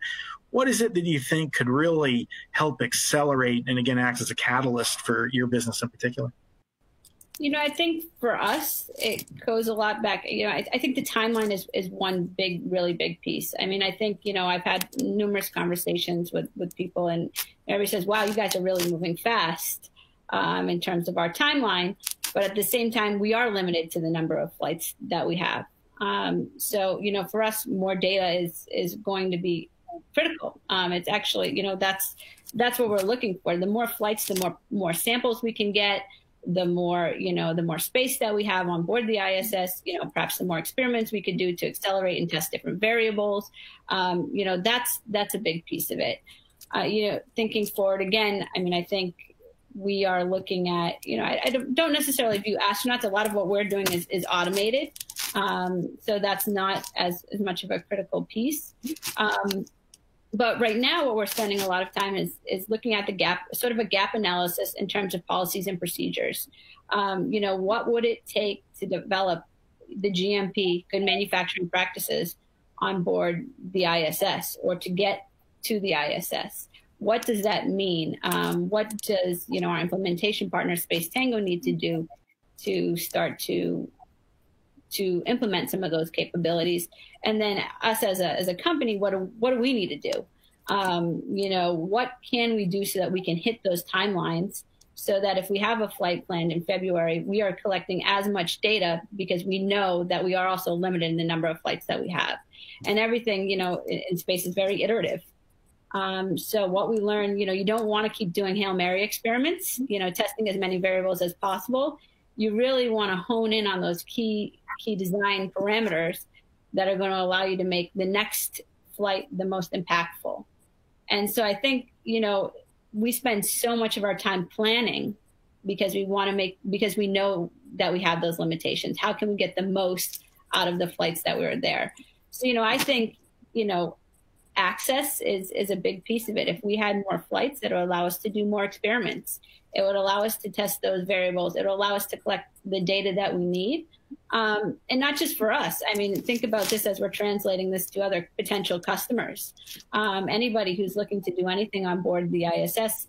what is it that you think could really help accelerate and, again, act as a catalyst for your business in particular? You know, I think for us, it goes a lot back. You know, I think the timeline is one really big piece. I mean, I think, you know, I've had numerous conversations with people, and everybody says, wow, you guys are really moving fast in terms of our timeline. But at the same time, we are limited to the number of flights that we have. So, you know, for us, more data is going to be critical. It's actually, you know, that's what we're looking for. The more flights, the more samples we can get, the more, you know, the more space that we have on board the ISS, you know, perhaps the more experiments we could do to accelerate and test different variables. You know, that's a big piece of it. You know, thinking forward again, I mean, I think we are looking at, you know, I don't necessarily view astronauts. A lot of what we're doing is automated. So that's not as much of a critical piece. But right now, what we're spending a lot of time is looking at the gap, sort of a gap analysis in terms of policies and procedures. You know, what would it take to develop the GMP, good manufacturing practices, on board the ISS or to get to the ISS? What does that mean? What does, you know, our implementation partner, Space Tango, need to do to start to implement some of those capabilities? And then us as a company, what do we need to do? You know, what can we do so that we can hit those timelines, so that if we have a flight planned in February, we are collecting as much data, because we know that we are also limited in the number of flights that we have. And everything, you know, in space is very iterative. So what we learned, you know, you don't want to keep doing Hail Mary experiments, you know, testing as many variables as possible. You really want to hone in on those key design parameters that are going to allow you to make the next flight the most impactful. And so I think, you know, we spend so much of our time planning because we know that we have those limitations. How can we get the most out of the flights that we were there? So, you know, I think, you know, access is a big piece of it. If we had more flights, it would allow us to do more experiments. It would allow us to test those variables. It will allow us to collect the data that we need. And not just for us. I mean, think about this as we're translating this to other potential customers. Anybody who's looking to do anything on board the ISS,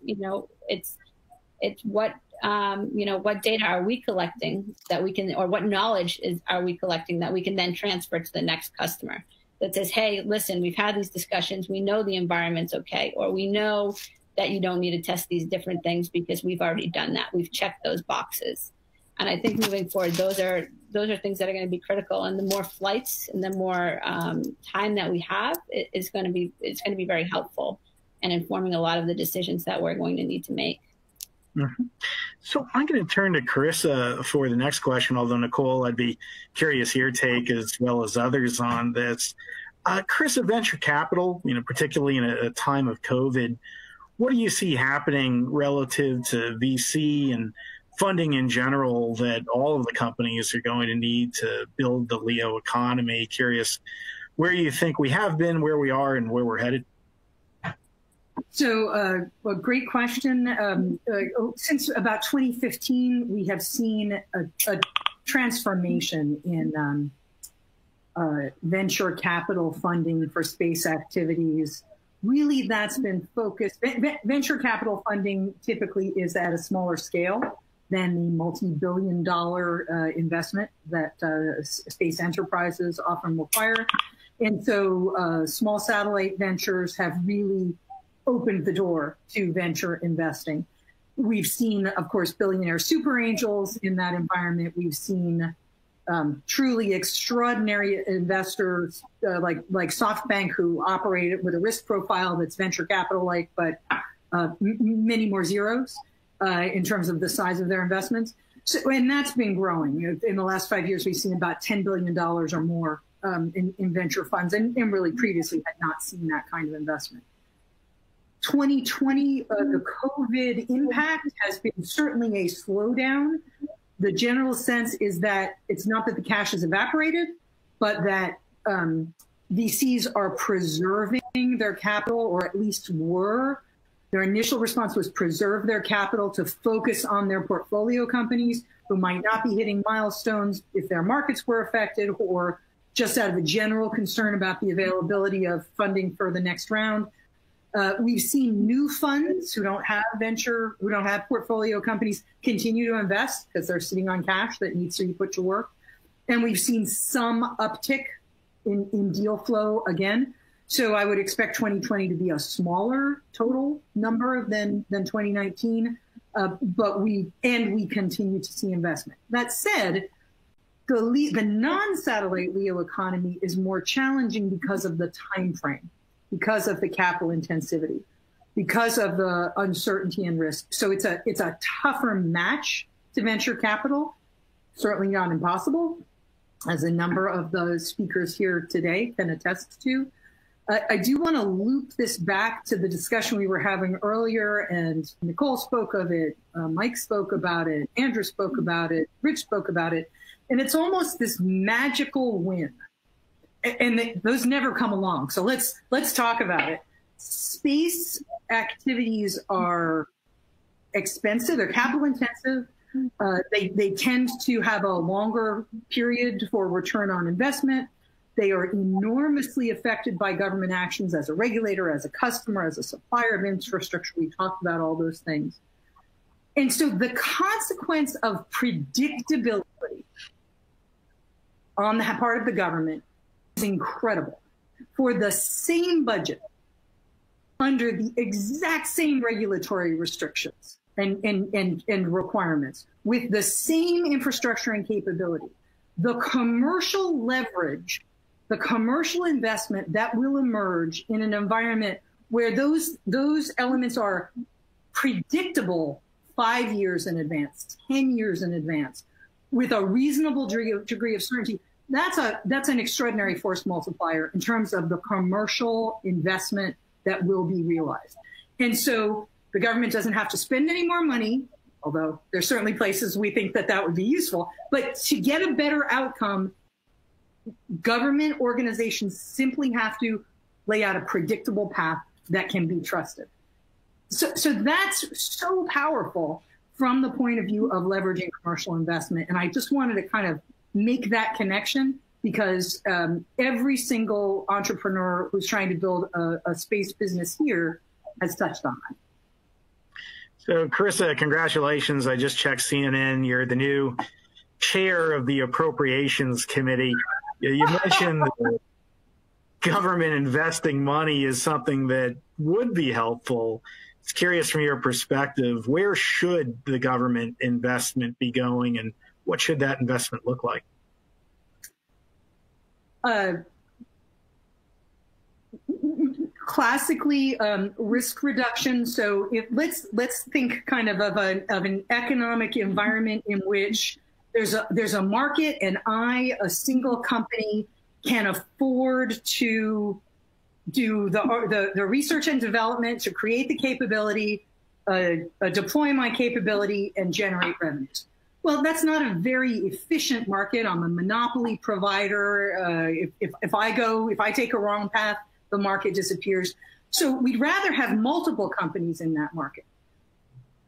it's what, what data are we collecting that we can, or what knowledge are we collecting that we can then transfer to the next customer that says, hey, listen, we've had these discussions. We know the environment's okay, or we know that you don't need to test these different things because we've already done that. We've checked those boxes. And I think moving forward, those are things that are going to be critical. And the more flights and the more time that we have, it's going to be very helpful in informing a lot of the decisions that we're going to need to make. Mm-hmm. So I'm going to turn to Carissa for the next question, although Nicole, I'd be curious your take as well as others on this. Carissa, venture capital, particularly in a time of COVID, what do you see happening relative to VC and funding in general that all of the companies are going to need to build the LEO economy? Curious where you think we have been, where we are, and where we're headed. So, a great question. Since about 2015, we have seen a transformation in venture capital funding for space activities. Really, that's been focused. Venture capital funding typically is at a smaller scale than the multi-billion-dollar investment that space enterprises often require. And so small satellite ventures have really opened the door to venture investing. We've seen, of course, billionaire super angels in that environment. We've seen truly extraordinary investors like SoftBank, who operated with a risk profile that's venture capital-like, but many more zeros in terms of the size of their investments. So, and that's been growing. In the last 5 years, we've seen about $10 billion or more in venture funds, and really previously had not seen that kind of investment. 2020, the COVID impact has been certainly a slowdown. The general sense is that it's not that the cash has evaporated, but that VCs are preserving their capital, or at least were. Their initial response was preserve their capital to focus on their portfolio companies who might not be hitting milestones if their markets were affected, or just out of a general concern about the availability of funding for the next round. We've seen new funds who don't have portfolio companies continue to invest because they're sitting on cash that needs to be put to work. And we've seen some uptick in deal flow again. So I would expect 2020 to be a smaller total number than 2019, but we continue to see investment. That said, the non-satellite LEO economy is more challenging because of the time frame, because of the capital intensivity, because of the uncertainty and risk. So it's a tougher match to venture capital, certainly not impossible, as a number of the speakers here today can attest to. I do want to loop this back to the discussion we were having earlier, and Nicole spoke of it, Mike spoke about it, Andrew spoke about it, Rich spoke about it, and it's almost this magical win. And those never come along. So let's talk about it. Space activities are expensive. They're capital intensive. They tend to have a longer period for return on investment. They are enormously affected by government actions as a regulator, as a customer, as a supplier of infrastructure. We talked about all those things. And so the consequence of predictability on the part of the government is incredible. For the same budget, under the exact same regulatory restrictions and requirements, with the same infrastructure and capability, the commercial leverage, the commercial investment that will emerge in an environment where those elements are predictable 5 years in advance, 10 years in advance, with a reasonable degree of certainty, that's an extraordinary force multiplier in terms of the commercial investment that will be realized. And so the government doesn't have to spend any more money, although there's certainly places we think that would be useful. But to get a better outcome, government organizations simply have to lay out a predictable path that can be trusted. So that's so powerful from the point of view of leveraging commercial investment. And I just wanted to kind of make that connection because every single entrepreneur who's trying to build a space business here has touched on that. So, Carissa, congratulations. I just checked CNN. You're the new chair of the Appropriations Committee. You mentioned that government investing money is something that would be helpful. It's curious from your perspective, where should the government investment be going and what should that investment look like? Classically, risk reduction. So let's think kind of an economic environment in which there's a market and a single company, can afford to do the research and development to create the capability, deploy my capability, and generate revenues. Well, that's not a very efficient market. I'm a monopoly provider. If I take a wrong path, the market disappears. So we'd rather have multiple companies in that market.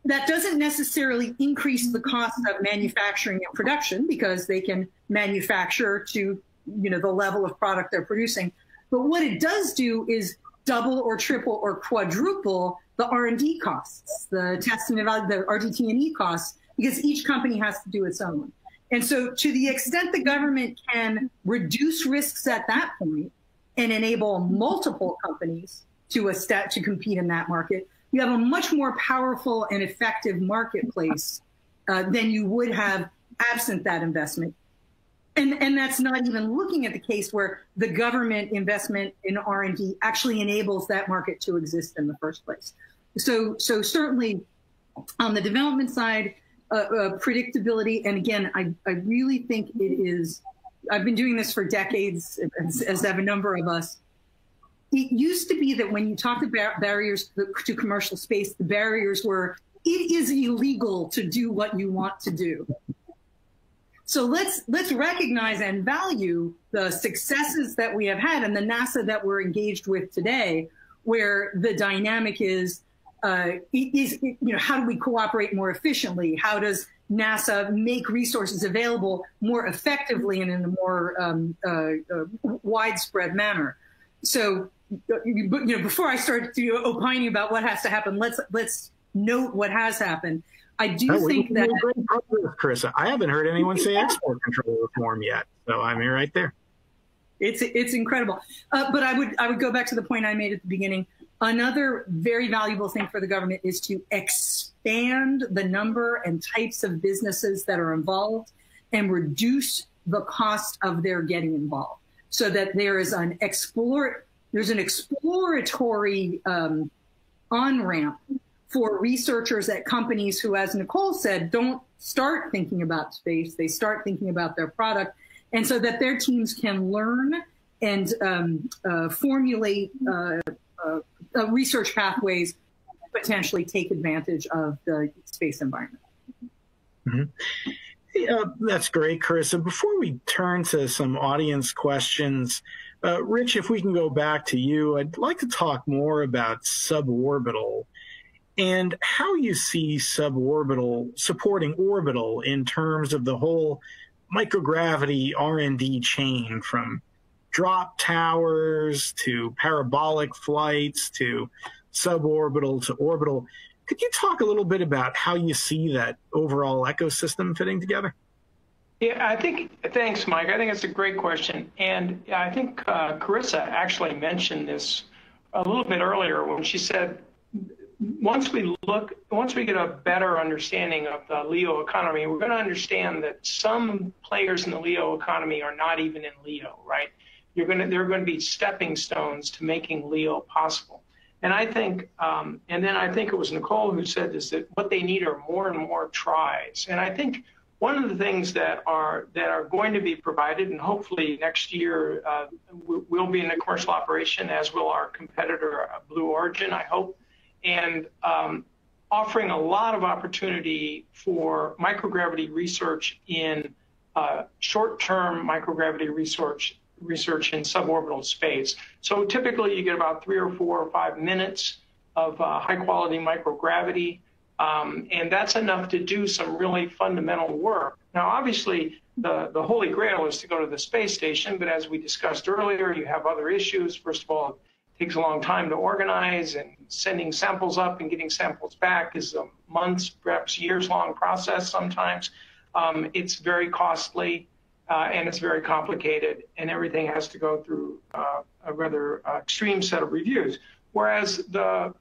That doesn't necessarily increase the cost of manufacturing and production because they can manufacture to the level of product they're producing. But what it does do is double or triple or quadruple the R&D costs, the test and evaluation, the RDT&E costs, because each company has to do its own. And so to the extent the government can reduce risks at that point and enable multiple companies to compete in that market, you have a much more powerful and effective marketplace than you would have absent that investment. And that's not even looking at the case where the government investment in R&D actually enables that market to exist in the first place. So certainly on the development side, predictability, and again, I really think it is, I've been doing this for decades, as have a number of us. It used to be that when you talked about barriers to commercial space, the barriers were, it is illegal to do what you want to do. So let's recognize and value the successes that we have had and the NASA that we're engaged with today, where the dynamic is, how do we cooperate more efficiently? How does NASA make resources available more effectively and in a more widespread manner? So, before I start opining about what has to happen, let's note what has happened. I do think that, Carissa, I haven't heard anyone say export control reform yet, so I'm here right there. It's incredible. But I would go back to the point I made at the beginning. Another very valuable thing for the government is to expand the number and types of businesses that are involved and reduce the cost of their getting involved, so that there is an exploratory on-ramp for researchers at companies who, as Nicole said, don't start thinking about space, they start thinking about their product, and so that their teams can learn and formulate research pathways, potentially take advantage of the space environment. Mm-hmm. Yeah, that's great, Carissa. Before we turn to some audience questions, Rich, if we can go back to you, I'd like to talk more about suborbital and how you see suborbital supporting orbital in terms of the whole microgravity R&D chain, from drop towers to parabolic flights to suborbital to orbital. Could you talk a little bit about how you see that overall ecosystem fitting together? Yeah, thanks, Mike. I think it's a great question. And I think Carissa actually mentioned this a little bit earlier when she said, once we get a better understanding of the LEO economy, we're going to understand that some players in the LEO economy are not even in LEO, right? There are going to be stepping stones to making LEO possible. And I think, and then I think it was Nicole who said this, that what they need are more and more tries. And I think one of the things that are going to be provided, and hopefully next year will be in a commercial operation, as will our competitor Blue Origin, I hope, and offering a lot of opportunity for microgravity research in short-term microgravity research research in suborbital space. So typically you get about 3 or 4 or 5 minutes of high quality microgravity. And that's enough to do some really fundamental work. Now, obviously, the holy grail is to go to the space station, but as we discussed earlier, you have other issues. First of all, it takes a long time to organize, and sending samples up and getting samples back is a months, perhaps years-long process sometimes. It's very costly, and it's very complicated, and everything has to go through a rather extreme set of reviews. Whereas the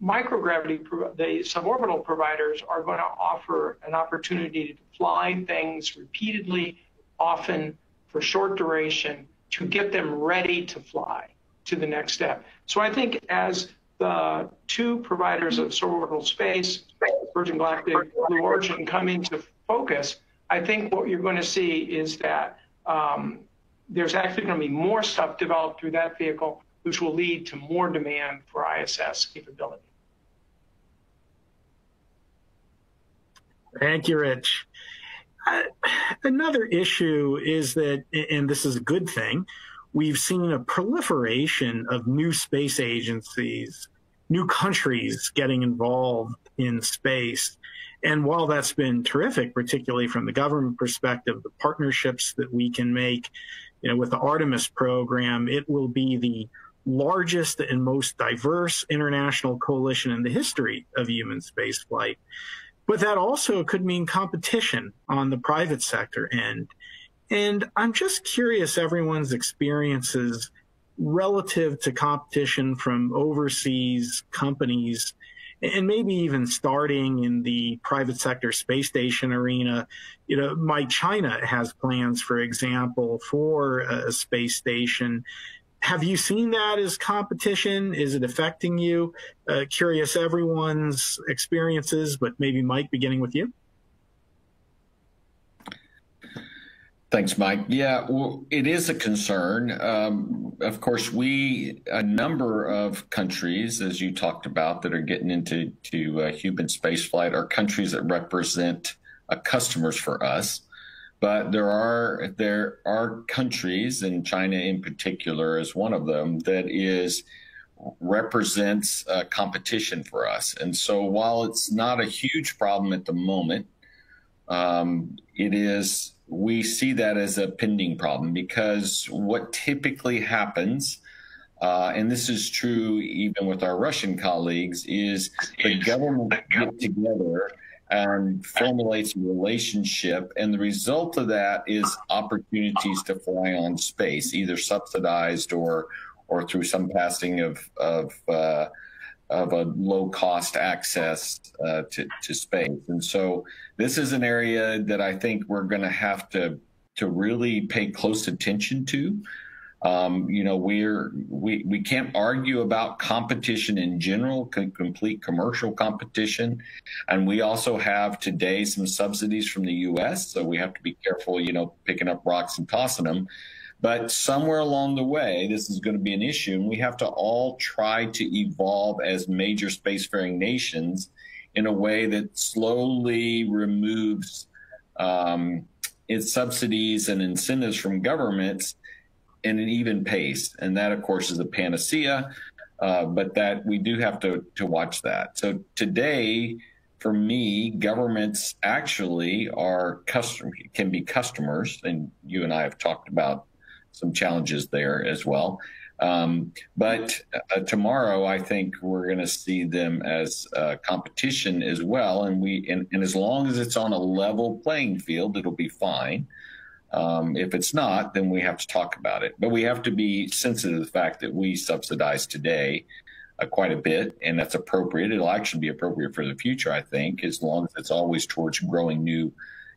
microgravity, the suborbital providers are going to offer an opportunity to fly things repeatedly, often for short duration, to get them ready to fly to the next step. So I think as the two providers of suborbital space, Virgin Galactic, Blue Origin, come into focus, I think what you're going to see is that there's actually going to be more stuff developed through that vehicle, which will lead to more demand for ISS capability. Thank you, Rich. Another issue is that, and this is a good thing, we've seen a proliferation of new space agencies, new countries getting involved in space. And while that's been terrific, particularly from the government perspective, the partnerships that we can make, with the Artemis program, it will be the largest and most diverse international coalition in the history of human spaceflight. But that also could mean competition on the private sector end. And I'm just curious everyone's experiences relative to competition from overseas companies, and maybe even starting in the private sector space station arena. China has plans, for example, for a space station. Have you seen that as competition? Is it affecting you? Curious everyone's experiences, but maybe Mike, beginning with you. Thanks, Mike. Yeah, well, it is a concern. Of course, a number of countries, as you talked about, that are getting into human spaceflight are countries that represent customers for us. But there are countries, and China in particular is one of them, that represents competition for us. And so while it's not a huge problem at the moment, we see that as a pending problem, because what typically happens, and this is true even with our Russian colleagues, is the government get together and formulates a relationship, and the result of that is opportunities to fly on space, either subsidized or through some passing of a low-cost access to space. And so this is an area that I think we're going to have to really pay close attention to. We can't argue about competition in general, complete commercial competition. And we also have today some subsidies from the U.S., so we have to be careful, picking up rocks and tossing them. But somewhere along the way, this is going to be an issue, and we have to all try to evolve as major spacefaring nations in a way that slowly removes its subsidies and incentives from governments in an even pace. And that, of course, is a panacea, but that we do have to watch that. So today, for me, governments actually can be customers, and you and I have talked about some challenges there as well. But tomorrow, I think we're going to see them as competition as well. And as long as it's on a level playing field, it'll be fine. If it's not, then we have to talk about it. But we have to be sensitive to the fact that we subsidize today quite a bit, and that's appropriate. It'll actually be appropriate for the future, I think, as long as it's always towards growing new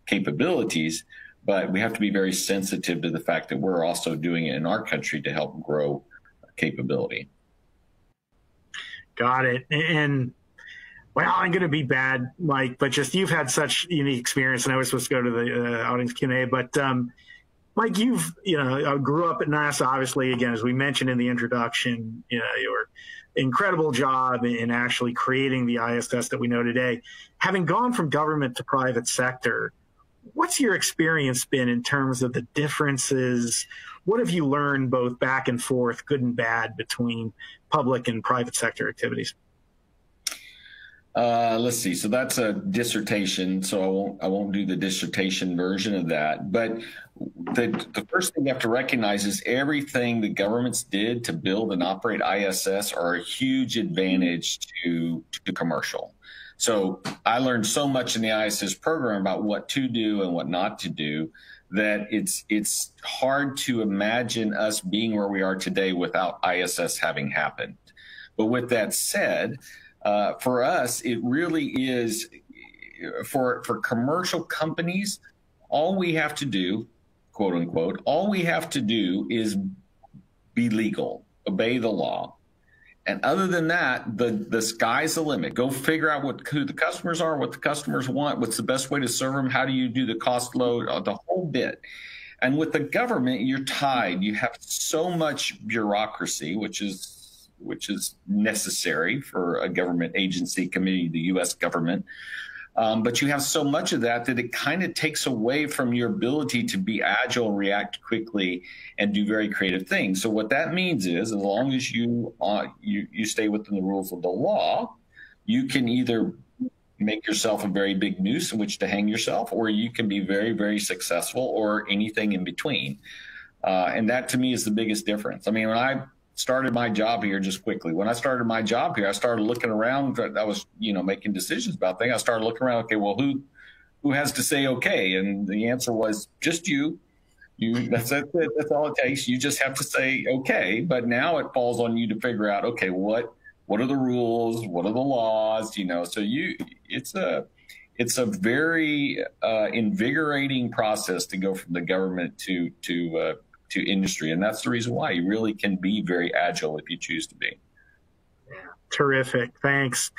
capabilities. But we have to be very sensitive to the fact that we're also doing it in our country to help grow capability. Got it. And well, I'm going to be bad, Mike, but just you've had such unique experience, and I was supposed to go to the audience Q&A, but Mike, grew up at NASA, obviously, again, as we mentioned in the introduction, your incredible job in actually creating the ISS that we know today. Having gone from government to private sector, what's your experience been in terms of the differences? What have you learned both back and forth, good and bad, between public and private sector activities? Let's see. So that's a dissertation. So I won't do the dissertation version of that. But the first thing you have to recognize is everything the governments did to build and operate ISS are a huge advantage to commercial. So I learned so much in the ISS program about what to do and what not to do that it's hard to imagine us being where we are today without ISS having happened. But with that said, for us, it really is for commercial companies, all we have to do, quote unquote, all we have to do is be legal, obey the law. And other than that, the sky's the limit. Go figure out who the customers are, what the customers want, what's the best way to serve them, how do you do the cost load, the whole bit. And with the government, you're tied. You have so much bureaucracy, which is necessary for a government agency, committee, the U.S. government. But you have so much of that it kind of takes away from your ability to be agile, react quickly, and do very creative things. So what that means is, as long as you stay within the rules of the law, you can either make yourself a very big noose in which to hang yourself, or you can be very, very successful, or anything in between. And that, to me, is the biggest difference. I mean, when I started my job here, just quickly, when I started my job here, I started looking around. I was, making decisions about things. I started looking around. Okay, well, who has to say okay? And the answer was just you. That's it. That's all it takes. You just have to say okay. But now it falls on you to figure out, okay, what are the rules? What are the laws? So it's a very invigorating process to go from the government to industry. And that's the reason why you really can be very agile if you choose to be. Terrific. Thanks.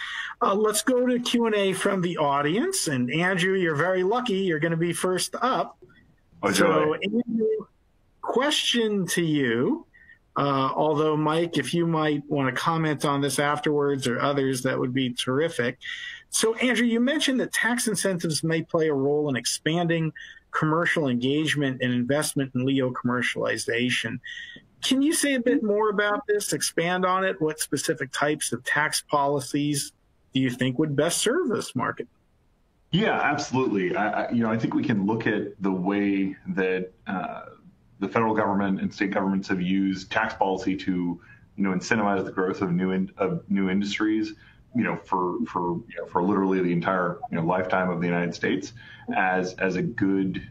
Let's go to Q&A from the audience. And Andrew, you're very lucky. You're going to be first up. Oh, so, Andrew, question to you. Although, Mike, if you might want to comment on this afterwards, or others, that would be terrific. So, Andrew, you mentioned that tax incentives may play a role in expanding commercial engagement and investment in LEO commercialization. Can you say a bit more about this, expand on it? What specific types of tax policies do you think would best serve this market? Yeah, absolutely. I think we can look at the way that the federal government and state governments have used tax policy to, incentivize the growth of new industries, for literally the entire lifetime of the United States, as a good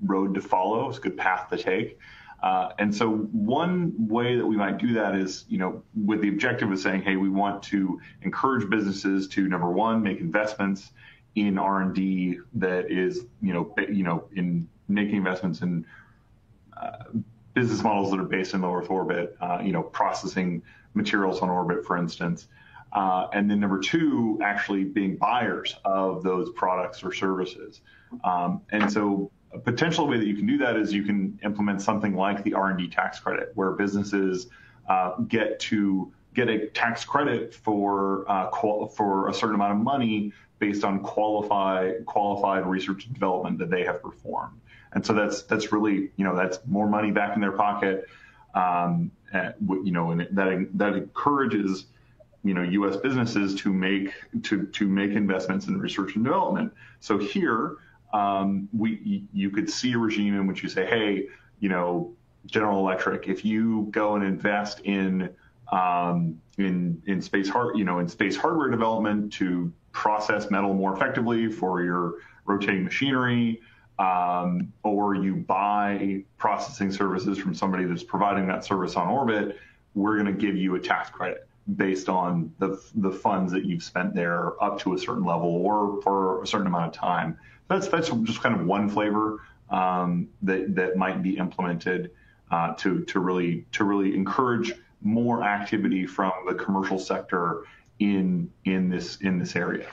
road to follow, as a good path to take. And so one way that we might do that is, with the objective of saying, hey, we want to encourage businesses to, number one, make investments in R&D that is, in making investments in business models that are based in low Earth orbit, processing materials on orbit, for instance. And then number two, actually being buyers of those products or services. And so a potential way that you can do that is you can implement something like the R&D tax credit, where businesses get a tax credit for a certain amount of money based on qualified research and development that they have performed. And so that's really, that's more money back in their pocket. And that encourages, U.S. businesses to make investments in research and development. So here, you could see a regime in which you say, hey, General Electric, if you go and invest in space hardware development to process metal more effectively for your rotating machinery, or you buy processing services from somebody that's providing that service on orbit, we're going to give you a tax credit based on the funds that you've spent there up to a certain level or for a certain amount of time. That's just kind of one flavor that might be implemented to really encourage more activity from the commercial sector in this area.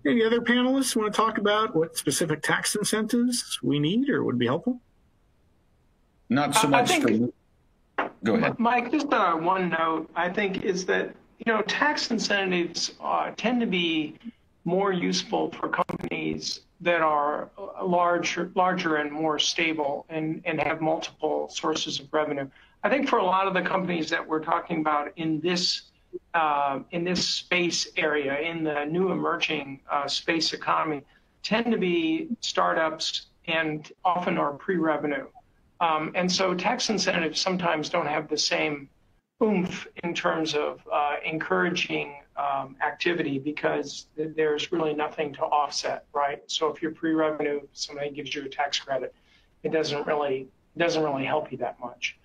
Any other panelists want to talk about what specific tax incentives we need or would be helpful? Not so much for me. Go ahead. Mike, just one note, I think, is that, tax incentives tend to be more useful for companies that are larger and more stable and have multiple sources of revenue. I think for a lot of the companies that we're talking about in this space area, in the new emerging space economy, tend to be startups and often are pre-revenue. And so tax incentives sometimes don't have the same oomph in terms of encouraging activity, because there's really nothing to offset, right? So if you're pre-revenue, somebody gives you a tax credit, it doesn't really help you that much.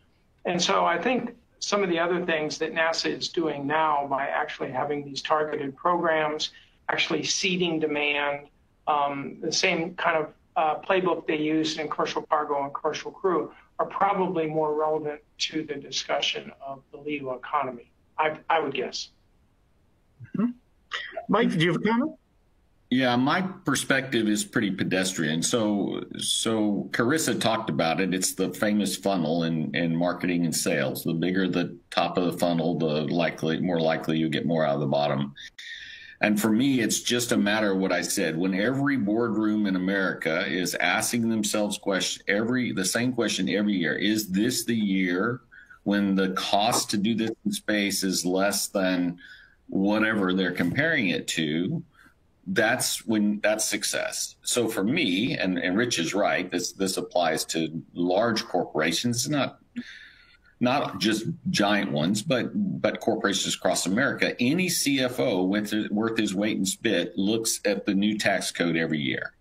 And so I think some of the other things that NASA is doing now by actually having these targeted programs, actually seeding demand, the same kind of playbook they used in commercial cargo and commercial crew, are probably more relevant to the discussion of the LEO economy, I would guess. Mm-hmm. Mike, did you have a comment? Yeah, my perspective is pretty pedestrian. So Carissa talked about it. It's the famous funnel in marketing and sales. The bigger the top of the funnel, the more likely you get more out of the bottom. And for me, it's just a matter of what I said. When every boardroom in America is asking themselves the same question every year: is this the year when the cost to do this in space is less than whatever they're comparing it to? That's success. So for me, and Rich is right, this applies to large corporations, not just giant ones, but corporations across America. Any CFO worth his weight in spit looks at the new tax code every year.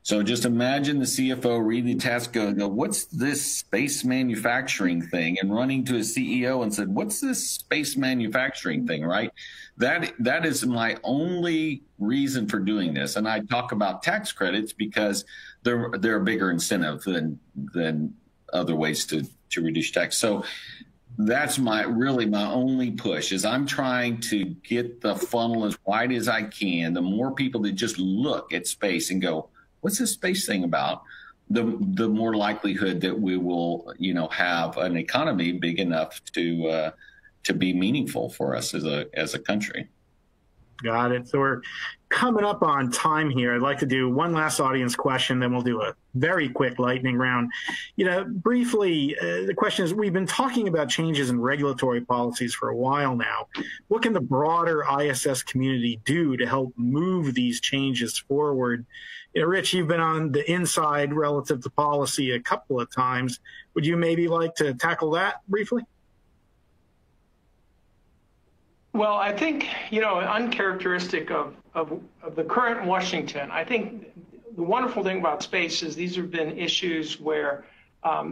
So just imagine the CFO reading the tax code and go, what's this space manufacturing thing? And running to his CEO and said, what's this space manufacturing thing, right? That is my only reason for doing this. And I talk about tax credits because they're a bigger incentive than other ways to reduce tax. So that's my only push, is I'm trying to get the funnel as wide as I can. The more people that just look at space and go, what's this space thing about? The more likelihood that we will, have an economy big enough to be meaningful for us as a country. Got it. So we're coming up on time here. I'd like to do one last audience question, then we'll do a very quick lightning round. Briefly, the question is, we've been talking about changes in regulatory policies for a while now. What can the broader ISS community do to help move these changes forward? Rich, you've been on the inside relative to policy a couple of times. Would you maybe like to tackle that briefly? Well, I think, uncharacteristic of the current Washington, I think the wonderful thing about space is these have been issues where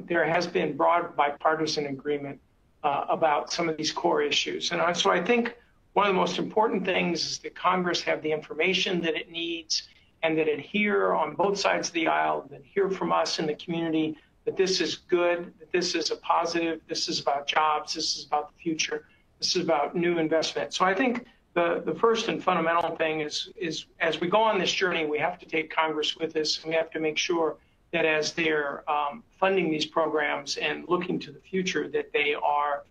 there has been broad bipartisan agreement about some of these core issues. And so I think one of the most important things is that Congress have the information that it needs, and that it hear on both sides of the aisle, that hear from us in the community that this is good, that this is a positive, this is about jobs, this is about the future. This is about new investment. So I think the first and fundamental thing is as we go on this journey, we have to take Congress with us, and we have to make sure that as they're funding these programs and looking to the future, that they are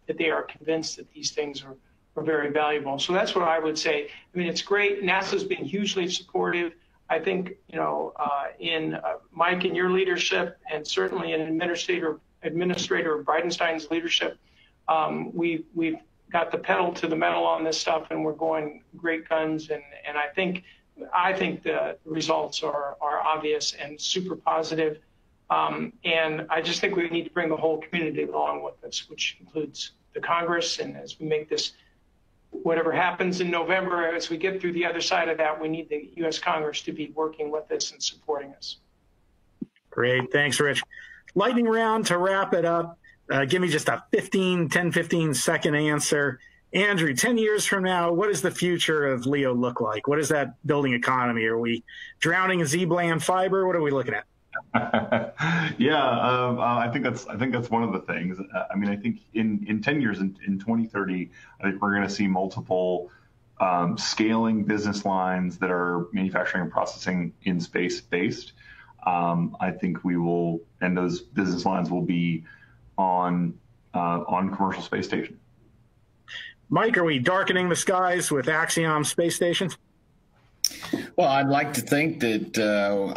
convinced that these things are very valuable. So that's what I would say. I mean, it's great. NASA's been hugely supportive. I think, in Mike and your leadership, and certainly in Administrator Bridenstine's leadership, we've got the pedal to the metal on this stuff, and we're going great guns. And I think the results are obvious and super positive. And I just think we need to bring the whole community along with us, which includes the Congress. And as we make this, whatever happens in November, as we get through the other side of that, we need the U.S. Congress to be working with us and supporting us. Great. Thanks, Rich. Lightning round to wrap it up. Give me just a 15 second answer. Andrew, 10 years from now, what does the future of LEO look like? What is that building economy? Are we drowning in Z-band fiber? What are we looking at? I think that's one of the things. I think in 10 years, in 2030, I think we're going to see multiple scaling business lines that are manufacturing and processing in space based. I think we will, and those business lines will be on commercial space station. Mike, are we darkening the skies with Axiom space stations? Well, I'd like to think that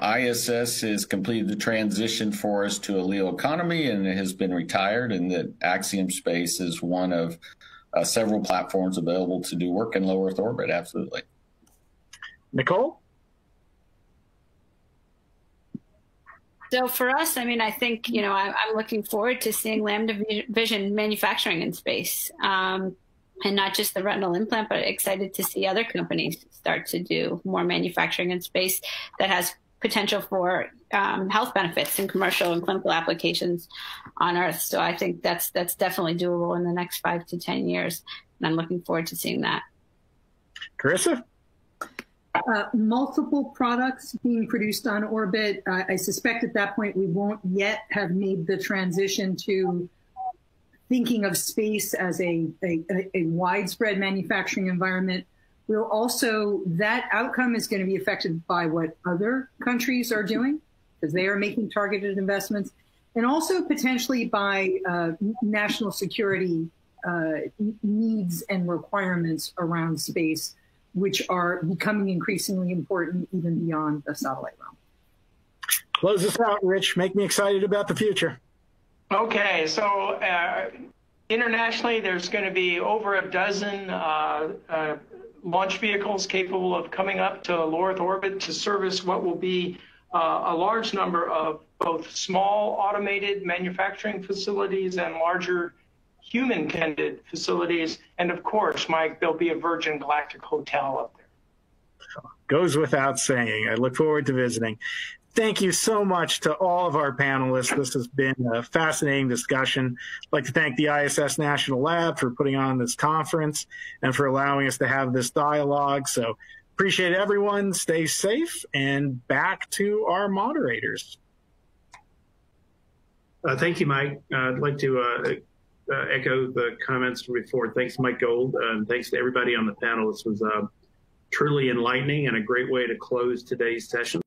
ISS has completed the transition for us to a LEO economy and it has been retired, and that Axiom Space is one of several platforms available to do work in low Earth orbit. Absolutely. Nicole? So for us, I mean, I think, you know, I'm looking forward to seeing LambdaVision manufacturing in space. And not just the retinal implant, but excited to see other companies start to do more manufacturing in space that has potential for health benefits in commercial and clinical applications on Earth. So I think that's definitely doable in the next 5 to 10 years. And I'm looking forward to seeing that. Carissa? Multiple products being produced on orbit. I suspect at that point we won't yet have made the transition to thinking of space as a widespread manufacturing environment. We'll also, that outcome is going to be affected by what other countries are doing, because they are making targeted investments, and also potentially by national security needs and requirements around space, which are becoming increasingly important even beyond the satellite realm. Close us out, Rich. Make me excited about the future. Okay, so internationally, there's going to be over a dozen launch vehicles capable of coming up to low Earth orbit to service what will be a large number of both small automated manufacturing facilities and larger human-tended facilities. And of course, Mike, there'll be a Virgin Galactic hotel up there. Goes without saying. I look forward to visiting. Thank you so much to all of our panelists. This has been a fascinating discussion. I'd like to thank the ISS National Lab for putting on this conference and for allowing us to have this dialogue. So appreciate everyone. Stay safe, and back to our moderators. Thank you, Mike. I'd like to echo the comments from before. Thanks, Mike Gold, and thanks to everybody on the panel. This was truly enlightening and a great way to close today's session.